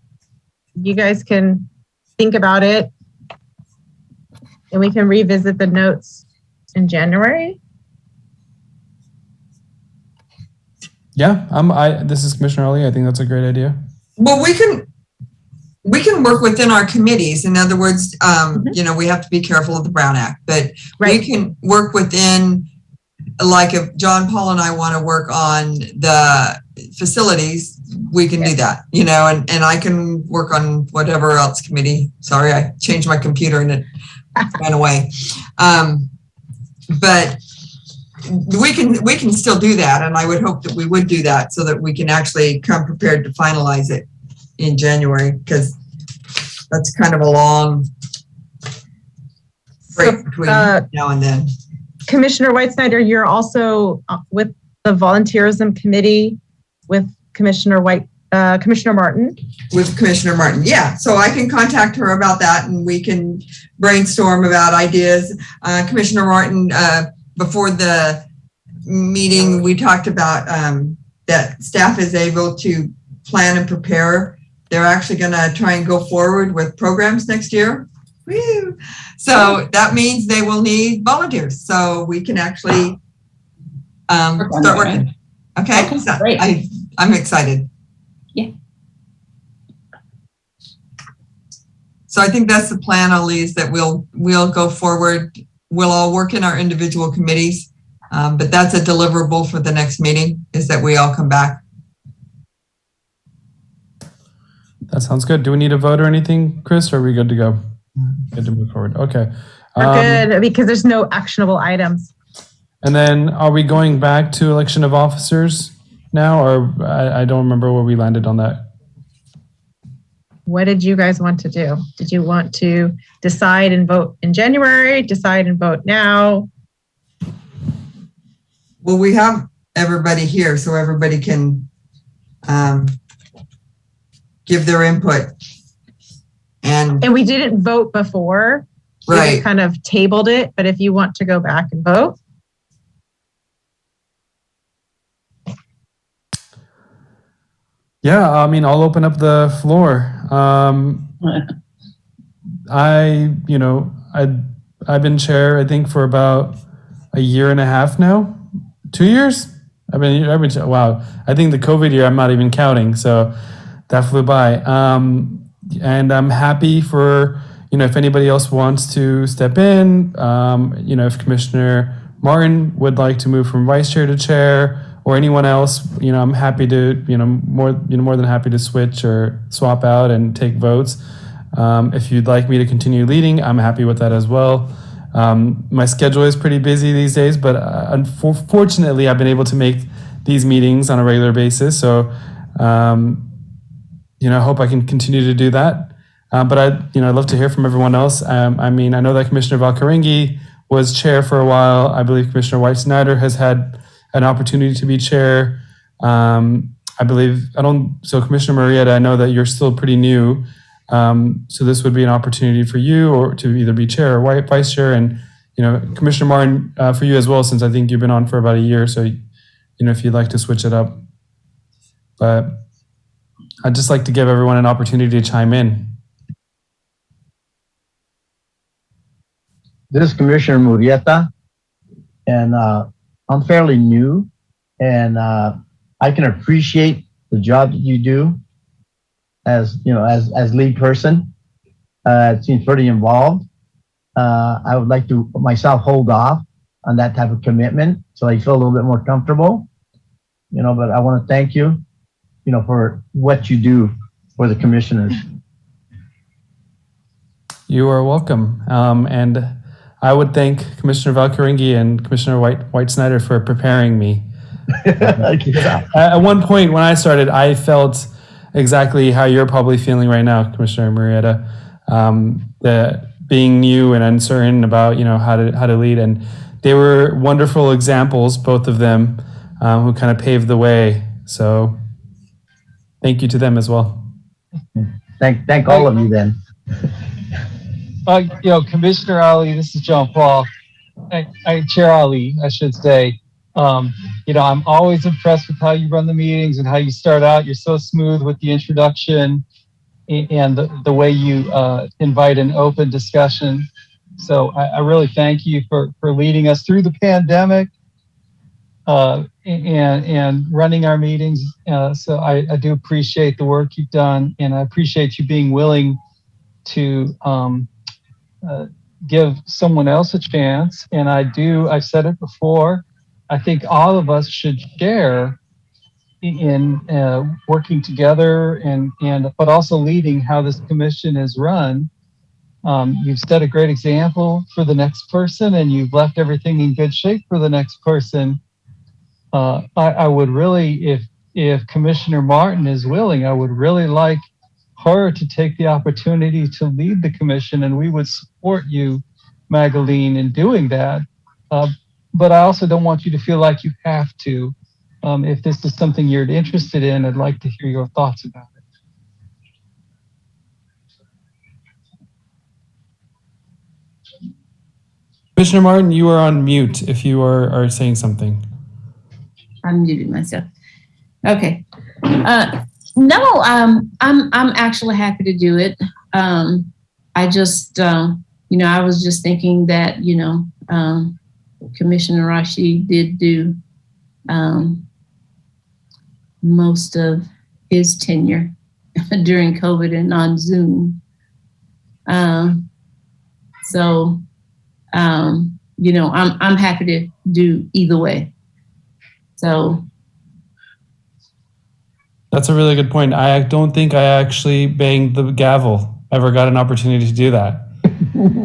you guys can think about it, and we can revisit the notes in January. Yeah, this is Commissioner Early. I think that's a great idea. Well, we can work within our committees. In other words, you know, we have to be careful of the Brown Act, but Right. we can work within, like if John Paul and I want to work on the facilities, we can do that, you know, and I can work on whatever else committee. Sorry, I changed my computer and it went away. But we can still do that. And I would hope that we would do that so that we can actually come prepared to finalize it in January, because that's kind of a long break between now and then. Commissioner Whitesnyder, you're also with the volunteerism committee with Commissioner Martin. With Commissioner Martin, yeah. So I can contact her about that and we can brainstorm about ideas. Commissioner Martin, before the meeting, we talked about that staff is able to plan and prepare. They're actually going to try and go forward with programs next year. Woo! So that means they will need volunteers. So we can actually start working. Okay, Okay, so great. I'm excited. Yeah. So I think that's the plan, Ali, is that we'll go forward. We'll all work in our individual committees, but that's a deliverable for the next meeting, is that we all come back. That sounds good. Do we need a vote or anything, Chris, or are we good to go? Good to move forward. Okay. We're good because there's no actionable items. And then are we going back to election of officers now, or I don't remember where we landed on that. What did you guys want to do? Did you want to decide and vote in January, decide and vote now? Well, we have everybody here, so everybody can give their input. And we didn't vote before. We right. just kind of tabled it, but if you want to go back and vote. Yeah, I mean, I'll open up the floor. I've been chair, I think, for about a year and a half now. 2 years? I've been wow. I think the COVID year, I'm not even counting. So that flew by. And I'm happy for, if anybody else wants to step in, if Commissioner Martin would like to move from vice chair to chair, or anyone else, I'm happy to, more than happy to switch or swap out and take votes. If you'd like me to continue leading, I'm happy with that as well. My schedule is pretty busy these days, but unfortunately, I've been able to make these meetings on a regular basis. So, I hope I can continue to do that. But I'd love to hear from everyone else. I know that Commissioner Valkarengi was chair for a while. I believe Commissioner White Snyder has had an opportunity to be chair. So Commissioner Murrieta, I know that you're still pretty new. So this would be an opportunity for you or to either be chair or vice chair. And, Commissioner Martin, for you as well, since I think you've been on for about a year. So, if you'd like to switch it up. But I'd just like to give everyone an opportunity to chime in. This is Commissioner Murrieta, and I'm fairly new, and I can appreciate the job that you do as lead person. It seems pretty involved. I would like to myself hold off on that type of commitment so I feel a little bit more comfortable. But I want to thank you, for what you do for the commissioners. You are welcome. And I would thank Commissioner Valkarengi and Commissioner White Snyder for preparing me. At one point when I started, I felt exactly how you're probably feeling right now, Commissioner Murrieta. That being new and uncertain about how to lead, and they were wonderful examples, both of them, who kind of paved the way. So thank you to them as well. Thank all of you then. Commissioner Ali, this is John Paul. Chair Ali, I should say. I'm always impressed with how you run the meetings and how you start out. You're so smooth with the introduction and the way you invite an open discussion. So I really thank you for leading us through the pandemic and running our meetings. So I do appreciate the work you've done, and I appreciate you being willing to give someone else a chance. And I've said it before, I think all of us should share in working together but also leading how this commission is run. You've set a great example for the next person, and you've left everything in good shape for the next person. I would really, if Commissioner Martin is willing, I would really like her to take the opportunity to lead the commission, and we would support you, Magaline, in doing that. But I also don't want you to feel like you have to. If this is something you're interested in, I'd like to hear your thoughts about it. Commissioner Martin, you are on mute if you are saying something. I'm muting myself. Okay. No, I'm actually happy to do it. I just, I was just thinking that, Commissioner Rashid did do most of his tenure during COVID and on Zoom. I'm happy to do either way. So That's a really good point. I don't think I actually banged the gavel. Ever got an opportunity to do that.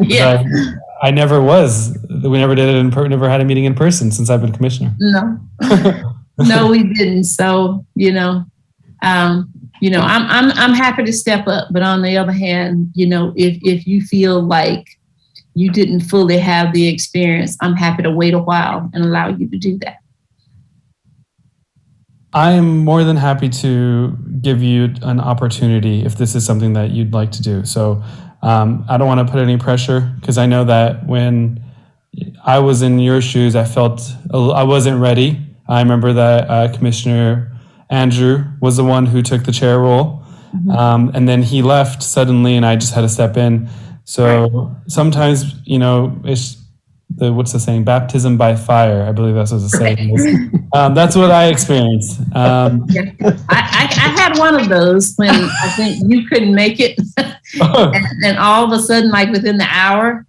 yeah, I never was. We never did it never had a meeting in person since I've been commissioner. no, no, we didn't. So, I'm happy to step up, but on the other hand, if you feel like you didn't fully have the experience, I'm happy to wait a while and allow you to do that. I'm more than happy to give you an opportunity if this is something that you'd like to do. So I don't want to put any pressure, because I know that when I was in your shoes, I felt I wasn't ready. I remember that Commissioner Andrew was the one who took the chair role. And then he left suddenly and I just had to step in. So sometimes, it's what's the saying? Baptism by fire. I believe that's what the saying is. That's what I experienced. I had one of those when I think you couldn't make it. and all of a sudden, like within the hour,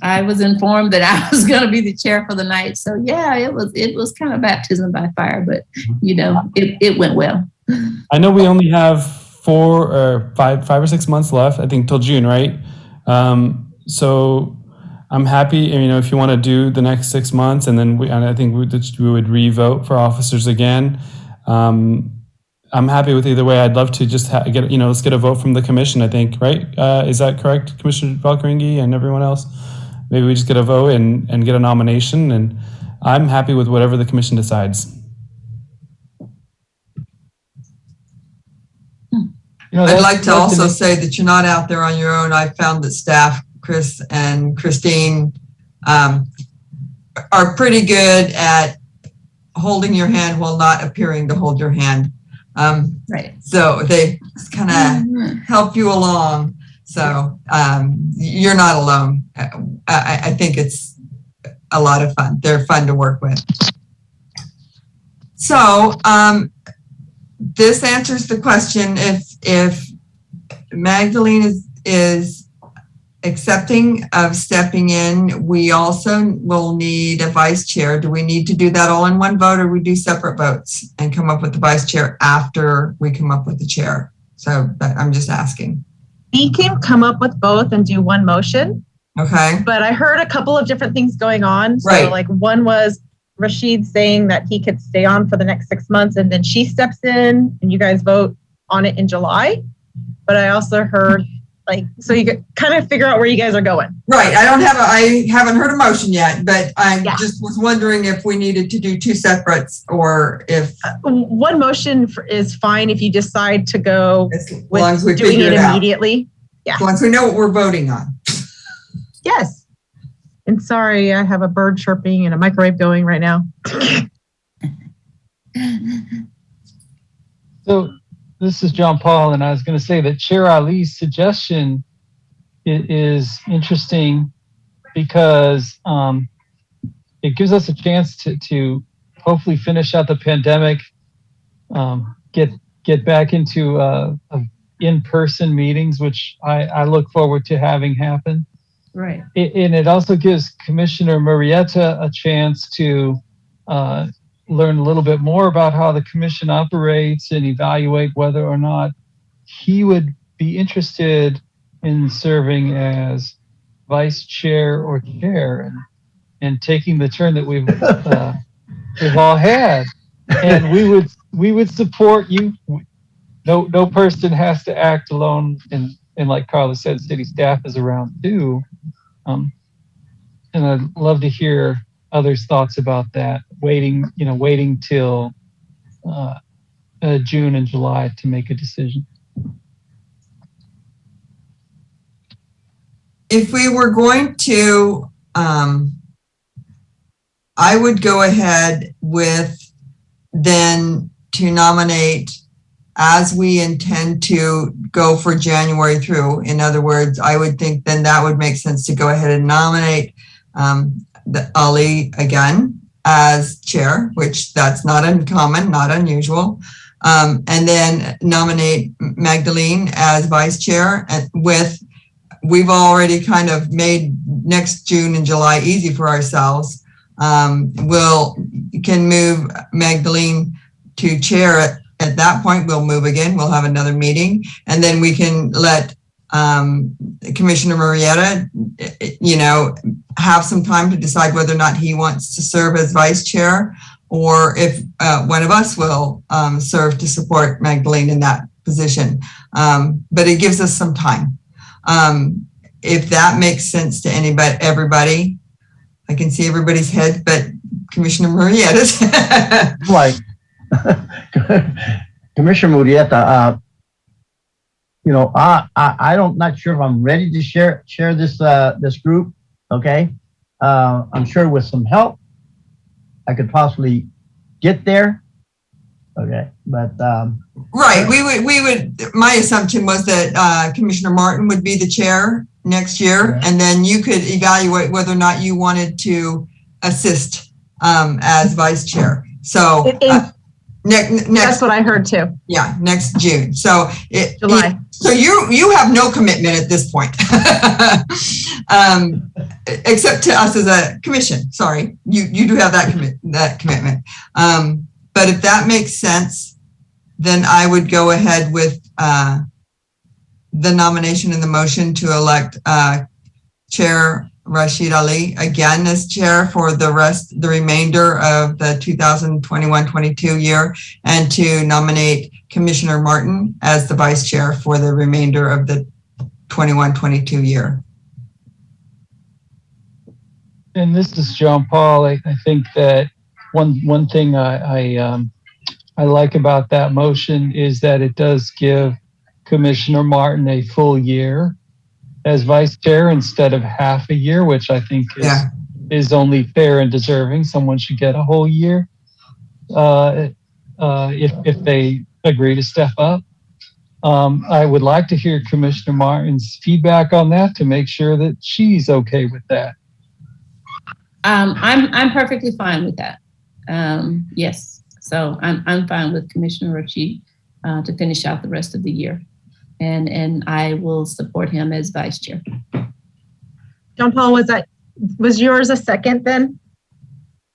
I was informed that I was going to be the chair for the night. So yeah, it was kind of baptism by fire, but it went well. I know we only have 4 or 5 or 6 months left, I think till June, right? So I'm happy, if you want to do the next 6 months, and then I think we would re-vote for officers again. I'm happy with either way. I'd love to just get, let's get a vote from the commission, I think, right? Is that correct, Commissioner Valkyringi and everyone else? Maybe we just get a vote and get a nomination, and I'm happy with whatever the commission decides. I'd like to also say that you're not out there on your own. I found that staff, Chris and Christine, are pretty good at holding your hand while not appearing to hold your hand. Right. So they kind of help you along. So you're not alone. I think it's a lot of fun. They're fun to work with. So this answers the question. If Magdalene is accepting of stepping in, we also will need a vice chair. Do we need to do that all in one vote, or we do separate votes and come up with the vice chair after we come up with the chair? So I'm just asking. We can come up with both and do one motion. Okay. But I heard a couple of different things going on. So right. Like one was Rashid saying that he could stay on for the next 6 months, and then she steps in and you guys vote on it in July. But I also heard so you could kind of figure out where you guys are going. Right. I haven't heard a motion yet, but I just was wondering if we needed to do two separates, or if one motion is fine if you decide to go as long as we doing figure it it immediately. Yeah. As long as we know what we're voting on. Yes. And sorry, I have a bird chirping and a microwave going right now. So this is John Paul, and I was going to say that Chair Ali's suggestion is interesting because it gives us a chance to hopefully finish out the pandemic, get back into in-person meetings, which I look forward to having happen. Right. And it also gives Commissioner Murrieta a chance to learn a little bit more about how the commission operates and evaluate whether or not he would be interested in serving as vice chair or chair, and taking the turn that we've all had. And we would support you. No person has to act alone, and like Carla said, city staff is around too. And I'd love to hear others' thoughts about that. Waiting till June and July to make a decision. If we were going to, I would go ahead with then to nominate as we intend to go for January through. In other words, I would think then that would make sense to go ahead and nominate Ali again as chair, which that's not uncommon, not unusual. And then nominate Magdalene as vice chair, and we've already kind of made next June and July easy for ourselves. Can move Magdalene to chair at that point. We'll move again. We'll have another meeting, and then we can let Commissioner Murrieta, have some time to decide whether or not he wants to serve as vice chair, or if one of us will serve to support Magdalene in that position. But it gives us some time. If that makes sense to everybody, I can see everybody's head, but Commissioner Murrieta's. Like, Commissioner Murrieta, I'm not sure if I'm ready to share this group. Okay, I'm sure with some help, I could possibly get there. Okay, but right, we would. My assumption was that Commissioner Martin would be the chair next year, yeah. And then you could evaluate whether or not you wanted to assist as vice chair. So next, That's what I heard too. yeah, next June. So July. So you have no commitment at this point, except to us as a commission. Sorry, you do have that commitment. But if that makes sense, then I would go ahead with the nomination and the motion to elect Chair Rashid Ali again as chair for the remainder of the 2021-22 year, and to nominate Commissioner Martin as the vice chair for the remainder of the 21-22 year. And this is John Paul. I think that one thing I like about that motion is that it does give Commissioner Martin a full year as vice chair instead of half a year, which I think is only fair and deserving. Someone should get a whole year if they agree to step up. I would like to hear Commissioner Martin's feedback on that to make sure that she's okay with that. I'm perfectly fine with that. Yes, so I'm fine with Commissioner Rashid to finish out the rest of the year, and I will support him as vice chair. John Paul, was yours a second then?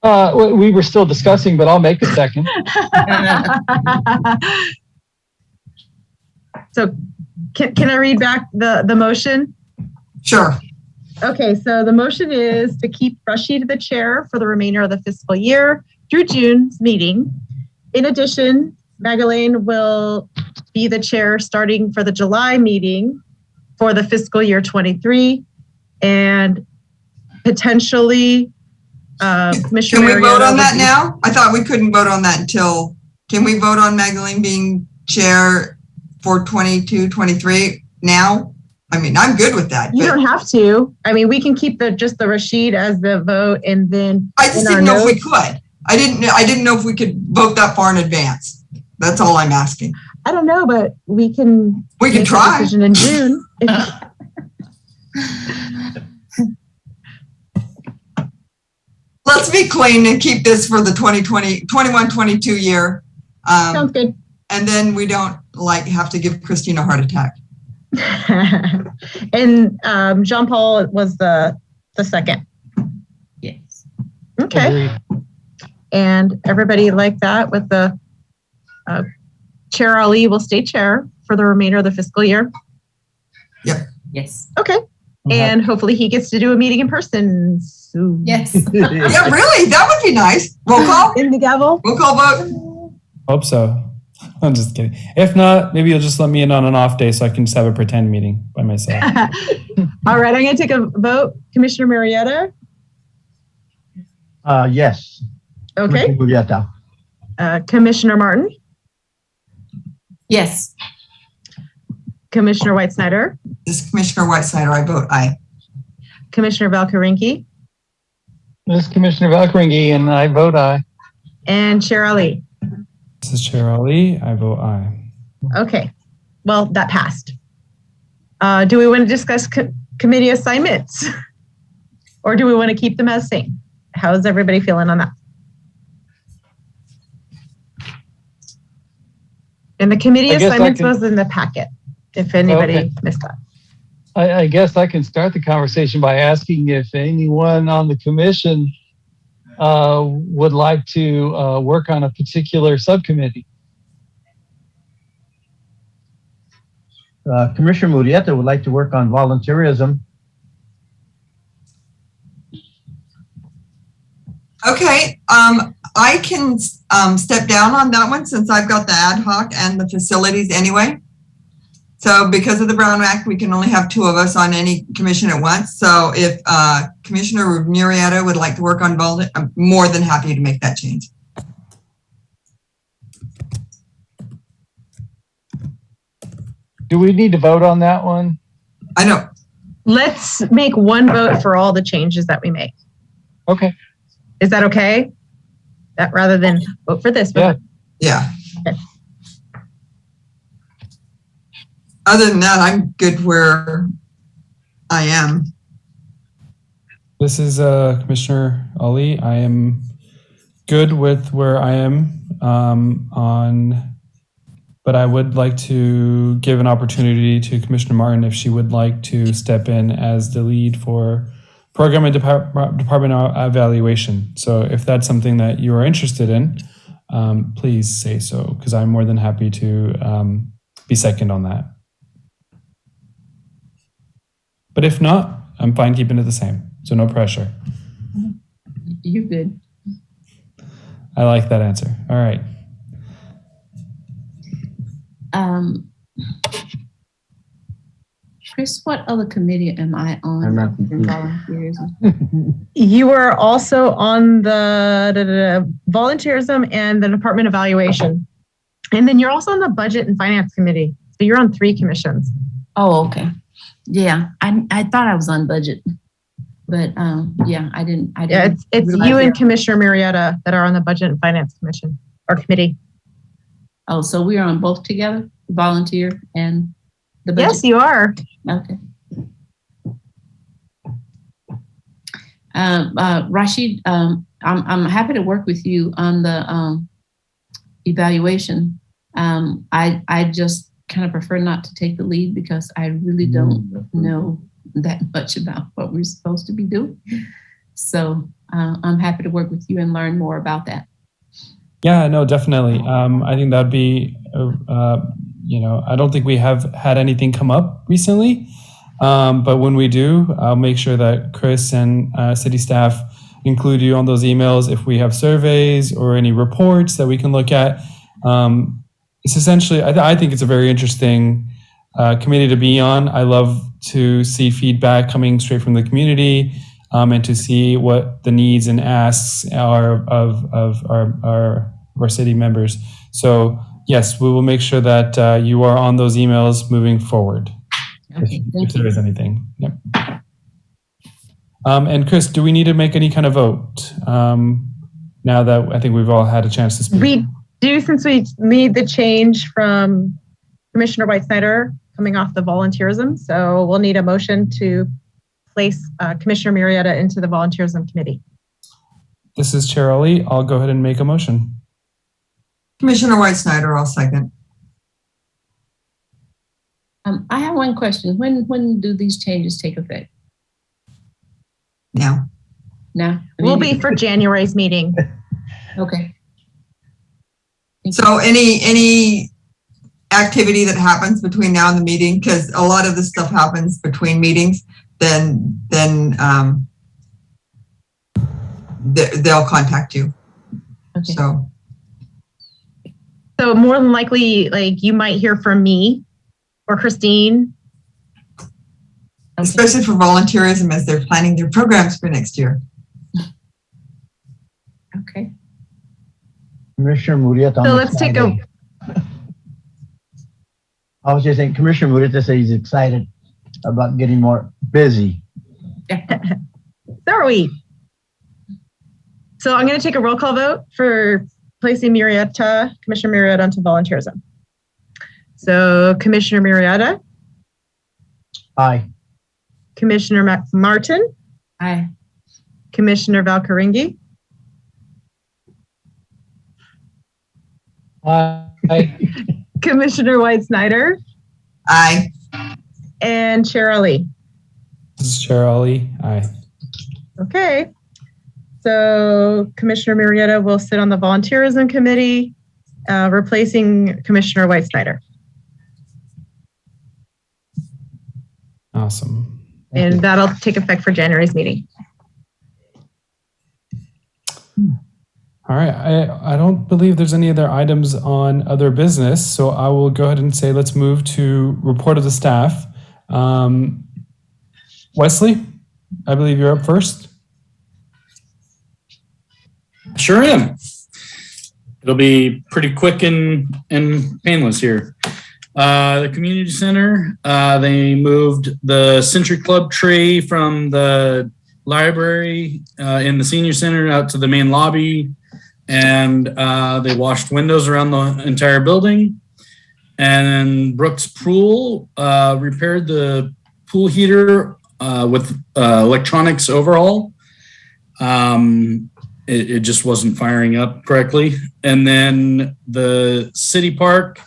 We were still discussing, but I'll make a second. So can I read back the motion? Sure. Okay, so the motion is to keep Rashid the chair for the remainder of the fiscal year through June's meeting. In addition, Magdalene will be the chair starting for the July meeting for the fiscal year 23, and potentially Commissioner Can we vote on Murrieta that now? I thought we couldn't vote on that until, can we vote on Magdalene being chair for 22-23 now? I mean, I'm good with that. You don't have to. I mean, we can keep just the Rashid as the vote, and then I just didn't know if we could. I didn't know if we could vote that far in advance. That's all I'm asking. I don't know, but we can make a try. decision in June. Let's be clean and keep this for the 21-22 year. Sounds good. And then we don't have to give Christine a heart attack. And Jean Paul was the second. Yes. Okay. Agreed. And everybody like that with the Chair Ali will stay chair for the remainder of the fiscal year. Yep. Yes. Okay. And hopefully he gets to do a meeting in person soon. Yes. Yeah, really? That would be nice. Roll call? In the gavel. Roll call vote? Hope so. I'm just kidding. If not, maybe you'll just let me in on an off day so I can just have a pretend meeting by myself. All right, I'm going to take a vote. Commissioner Murrieta? Yes. Okay. Commissioner Murrieta. Commissioner Martin? Yes. Commissioner White Snyder? This is Commissioner Whitesider. I vote aye. Commissioner Valkarinki? This is Commissioner Valkaringi, and I vote aye. And Chair Ali? This is Chair Ali. I vote aye. Okay, well, that passed. Do we want to discuss committee assignments? Or do we want to keep them as same? How's everybody feeling on that? And the committee I guess I assignments can- was in the packet, if anybody Okay. missed that. I guess I can start the conversation by asking if anyone on the commission would like to work on a particular subcommittee. Commissioner Murrieta would like to work on volunteerism. Okay, I can step down on that one since I've got the ad hoc and the facilities anyway. So because of the Brown Act, we can only have 2 of us on any commission at once. So if Commissioner Murrieta would like to work on volunteer, I'm more than happy to make that change. Do we need to vote on that one? I know. Let's make one vote for all the changes that we make. Okay. Is that okay? That rather than vote for this. Yeah. Yeah. Okay. Other than that, I'm good where I am. This is Commissioner Ali. I am good with where I am but I would like to give an opportunity to Commissioner Martin if she would like to step in as the lead for program and department evaluation. So if that's something that you are interested in, please say so, because I'm more than happy to be second on that. But if not, I'm fine keeping it the same. So no pressure. You're good. I like that answer. All right. Chris, what other committee am I on? I'm not- Volunteers. You are also on the volunteerism and the department evaluation. And then you're also on the budget and finance committee. So you're on 3 commissions. Oh, okay. Yeah, I thought I was on budget, but yeah, I didn't. Yeah, it's realize you and that. Commissioner Murrieta that are on the budget and finance commission or committee. Oh, so we are on both together, volunteer and the budget? Yes, you are. Okay. Rashid, I'm happy to work with you on the evaluation. I just kind of prefer not to take the lead because I really don't know that much about what we're supposed to be doing. So I'm happy to work with you and learn more about that. Yeah, no, definitely. I think that'd be, I don't think we have had anything come up recently. But when we do, I'll make sure that Chris and city staff include you on those emails if we have surveys or any reports that we can look at. It's essentially, I think it's a very interesting committee to be on. I love to see feedback coming straight from the community and to see what the needs and asks are of our city members. So yes, we will make sure that you are on those emails moving forward. Okay, If there is anything. Yep. And Chris, do we need to make any kind of vote now that I think we've all had a chance to speak? We do, since we made the change from Commissioner White Snyder coming off the volunteerism. So we'll need a motion to place Commissioner Murrieta into the volunteerism committee. This is Chair Ali. I'll go ahead and make a motion. Commissioner White Snyder, I'll second. I have one question. When do these changes take effect? Now. Now? Will be for January's meeting. Okay. So any activity that happens between now and the meeting, because a lot of this stuff happens between meetings, then they'll contact you. Okay. So more than likely, like you might hear from me or Christine. Especially for volunteerism as they're planning their programs for next year. Okay. Commissioner Murrieta. So let's take a. I was just saying, Commissioner Murrieta said he's excited about getting more busy. So are we. So I'm going to take a roll call vote for placing Commissioner Murrieta onto volunteerism. So Commissioner Murrieta, Aye. Commissioner Martin, Aye. Commissioner Valcaringi, Aye. Commissioner White Snyder, Aye. and Chair Ali. This is Chair Ali. Aye. Okay. So Commissioner Murrieta will sit on the volunteerism committee, replacing Commissioner White Snyder. Awesome. And that'll take effect for January's meeting. All right. I don't believe there's any other items on other business, so I will go ahead and say let's move to report of the staff. Wesley, I believe you're up first. Sure am. It'll be pretty quick and painless here. The community center, they moved the Century Club tree from the library in the senior center out to the main lobby, and they washed windows around the entire building. And then Brooks Pool repaired the pool heater with electronics overhaul. It just wasn't firing up correctly. And then the city park,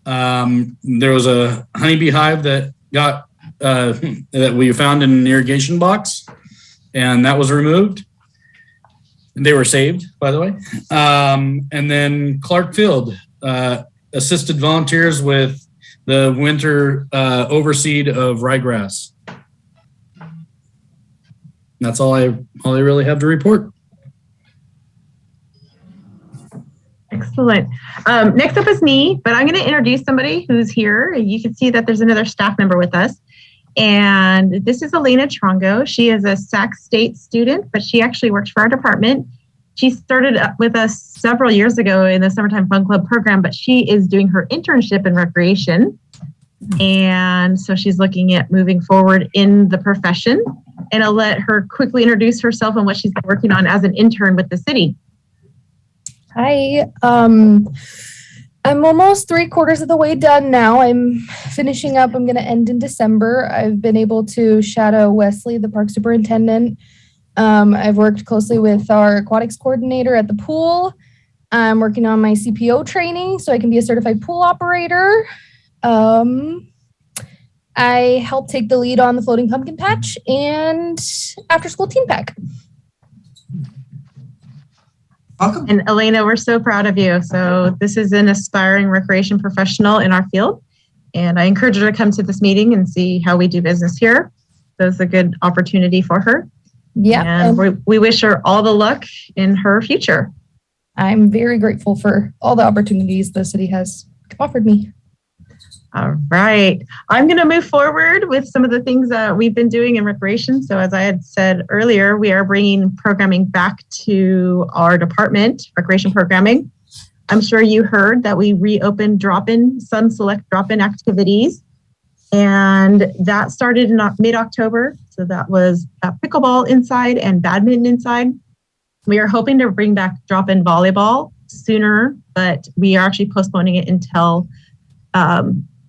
there was a honeybee hive that got that we found in an irrigation box, and that was removed. They were saved, by the way. And then Clark Field assisted volunteers with the winter overseed of ryegrass. That's all I really have to report. Excellent. Next up is me, but I'm going to introduce somebody who's here. You can see that there's another staff member with us. And this is Elena Trongo. She is a Sac State student, but she actually works for our department. She started with us several years ago in the Summertime Fun Club program, but she is doing her internship in recreation. And so she's looking at moving forward in the profession. And I'll let her quickly introduce herself and what she's been working on as an intern with the city. Hi. I'm almost 3/4 of the way done now. I'm finishing up. I'm going to end in December. I've been able to shadow Wesley, the park superintendent. I've worked closely with our aquatics coordinator at the pool. I'm working on my CPO training so I can be a certified pool operator. I helped take the lead on the floating pumpkin patch and after school team pack. Welcome. And Elena, we're so proud of you. So this is an aspiring recreation professional in our field. And I encourage her to come to this meeting and see how we do business here. So it's a good opportunity for her. Yeah. And we wish her all the luck in her future. I'm very grateful for all the opportunities the city has offered me. All right. I'm going to move forward with some of the things that we've been doing in recreation. So as I had said earlier, we are bringing programming back to our department, recreation programming. I'm sure you heard that we reopened drop-in, some select drop-in activities. And that started in mid-October. So that was pickleball inside and badminton inside. We are hoping to bring back drop-in volleyball sooner, but we are actually postponing it until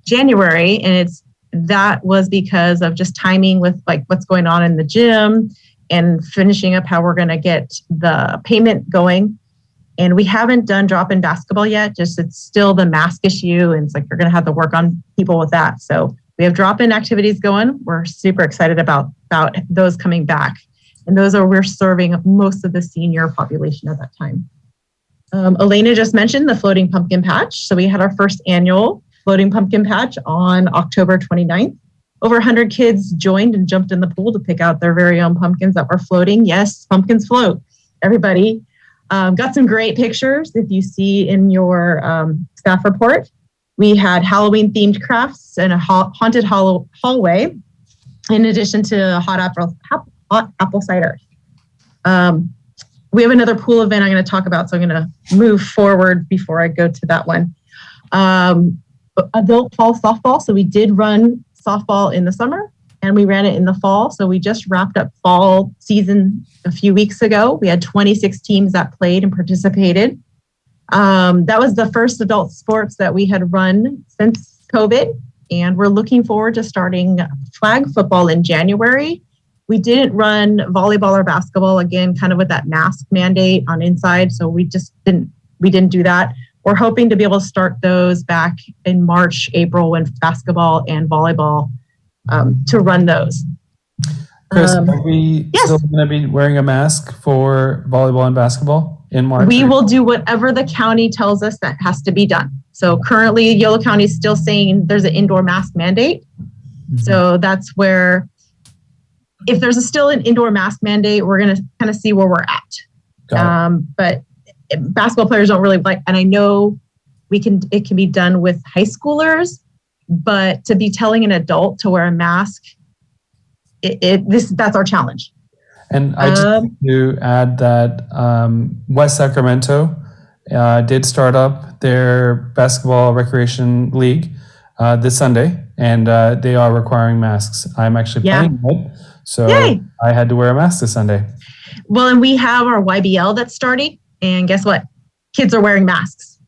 January, and that was because of just timing with like what's going on in the gym and finishing up how we're going to get the payment going. And we haven't done drop-in basketball yet, just it's still the mask issue, and it's like we're going to have to work on people with that. So we have drop-in activities going. We're super excited about those coming back, and we're serving most of the senior population at that time. Elena just mentioned the floating pumpkin patch. So we had our first annual floating pumpkin patch on October 29th. Over 100 kids joined and jumped in the pool to pick out their very own pumpkins that were floating. Yes, pumpkins float. Everybody got some great pictures. If you see in your staff report, we had Halloween themed crafts and a haunted hallway, in addition to hot apple cider. We have another pool event I'm going to talk about, so I'm going to move forward before I go to that one. Adult fall softball. So we did run softball in the summer and we ran it in the fall. So we just wrapped up fall season a few weeks ago. We had 26 teams that played and participated. That was the first adult sports that we had run since COVID, and we're looking forward to starting flag football in January. We didn't run volleyball or basketball, again, kind of with that mask mandate on inside, so we didn't do that. We're hoping to be able to start those back in March, April, when basketball and volleyball to run those. Chris, are we yes. still going to be wearing a mask for volleyball and basketball in March? We will do whatever the county tells us that has to be done. So currently, Yolo County is still saying there's an indoor mask mandate. Mm-hmm. So that's where, if there's still an indoor mask mandate, we're going to kind of see where we're at. But basketball players don't really like, and I know it can be done with high schoolers, but to be telling an adult to wear a mask, that's our challenge. And I just want to add that West Sacramento did start up their basketball recreation league this Sunday, and they are requiring masks. I'm actually playing it, so Yay. I had to wear a mask this Sunday. Well, and we have our YBL that's starting, and guess what? Kids are wearing masks.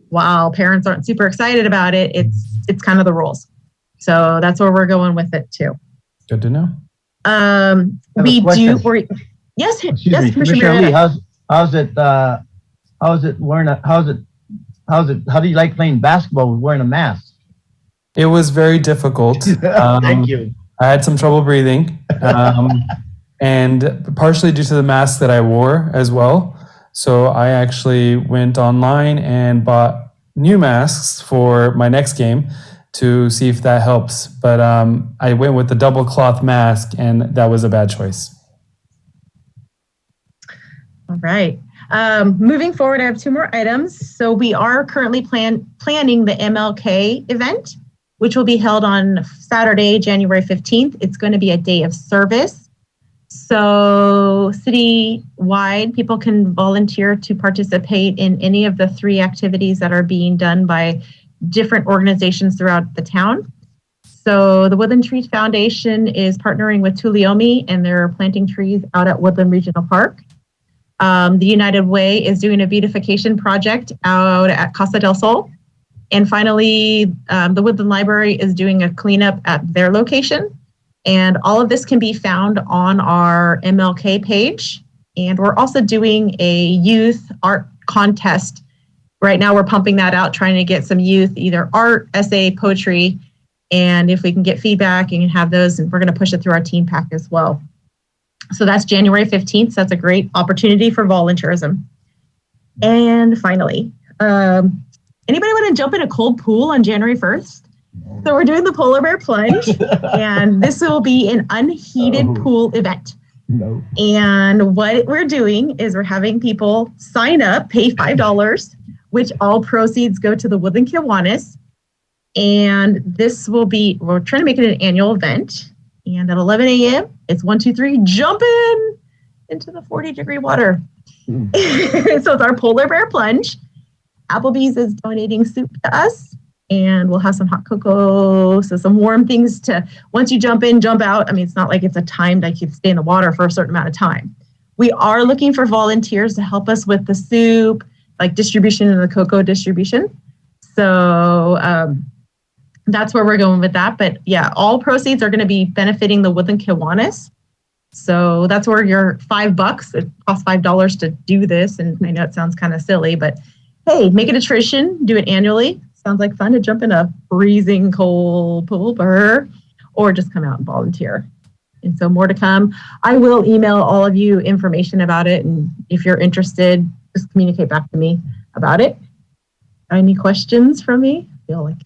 While parents aren't super excited about it, it's kind of the rules. So that's where we're going with it too. Good to know. We do. Yes, Commissioner Lee. How's it? How do you like playing basketball with wearing a mask? It was very difficult. Thank you. I had some trouble breathing, and partially due to the mask that I wore as well. So I actually went online and bought new masks for my next game to see if that helps. But I went with the double cloth mask, and that was a bad choice. All right. Moving forward, I have two more items. So we are currently planning the MLK event, which will be held on Saturday, January 15th. It's going to be a day of service. So city-wide, people can volunteer to participate in any of the 3 activities that are being done by different organizations throughout the town. So the Woodland Trees Foundation is partnering with Tuolumne, and they're planting trees out at Woodland Regional Park. The United Way is doing a beautification project out at Casa del Sol. And finally, the Woodland Library is doing a cleanup at their location. And all of this can be found on our MLK page. And we're also doing a youth art contest. Right now, we're pumping that out, trying to get some youth, either art, essay, poetry. And if we can get feedback and have those, and we're going to push it through our team pack as well. So that's January 15th. So that's a great opportunity for volunteerism. And finally, anybody want to jump in a cold pool on January 1st? So we're doing the polar bear plunge, and this will be an unheated pool event. No. And what we're doing is we're having people sign up, pay $5, which all proceeds go to the Woodland Kiwanis. And this will be, we're trying to make it an annual event. And at 11 a.m., it's 1, 2, 3, jump into the 40-degree water. So it's our polar bear plunge. Applebee's is donating soup to us, and we'll have some hot cocoa, so some warm things to, once you jump in, jump out. I mean, it's not like it's a time that you can stay in the water for a certain amount of time. We are looking for volunteers to help us with the soup, like distribution and the cocoa distribution. So that's where we're going with that. But yeah, all proceeds are going to be benefiting the Woodland Kiwanis. So that's where your $5, it costs $5 to do this. And I know it sounds kind of silly, but hey, make it a tradition, do it annually. Sounds like fun to jump in a freezing cold pool or just come out and volunteer. And so more to come. I will email all of you information about it. And if you're interested, just communicate back to me about it. Any questions from me? I feel like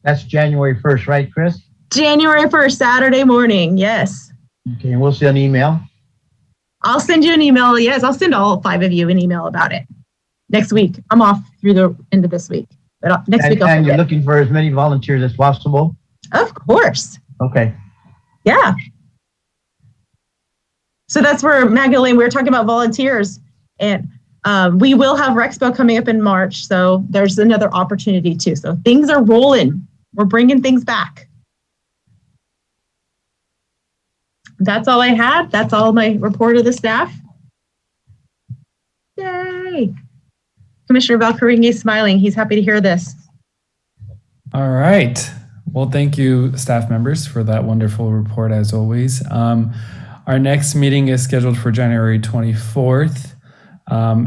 that's January 1st, right, Chris? January 1st, Saturday morning. Yes. Okay, and we'll send an email. I'll send you an email. Yes, I'll send all 5 of you an email about it next week. I'm off through the end of this week, but next week. And you're looking for as many volunteers as possible? Of course. Okay. Yeah. So that's where, Magdalene, we were talking about volunteers, and we will have Rexpo coming up in March. So there's another opportunity too. So things are rolling. We're bringing things back. That's all I had. That's all my report of the staff. Yay. Okay. Commissioner Valkyrie is smiling. He's happy to hear this. All right. Well, thank you, staff members, for that wonderful report as always. Our next meeting is scheduled for January 24th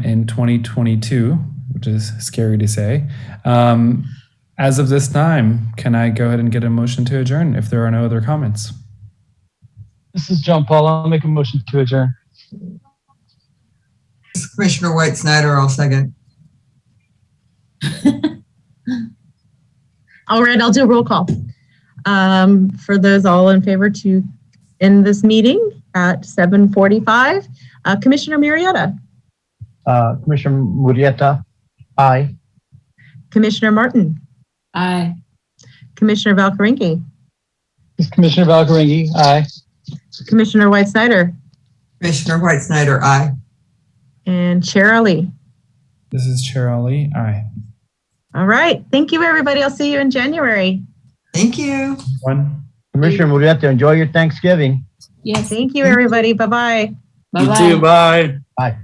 in 2022, which is scary to say. As of this time, can I go ahead and get a motion to adjourn if there are no other comments? This is John Paul. I'll make a motion to adjourn. Commissioner White Snyder, I'll second. All right, I'll do a roll call. For those all in favor to end this meeting at 7:45, Commissioner Murrieta, Commissioner Murrieta, aye. Commissioner Martin, Aye. Commissioner Valkyrie, This is Commissioner Valkyrie. Aye. Commissioner White Snyder, Commissioner White Snyder, aye. and Chair Ali. This is Chair Ali. Aye. All right, thank you, everybody. I'll see you in January. Thank you. Commissioner Murrieta, enjoy your Thanksgiving. Yes. Thank you, everybody. Bye-bye. Bye-bye. You too. Bye. Bye.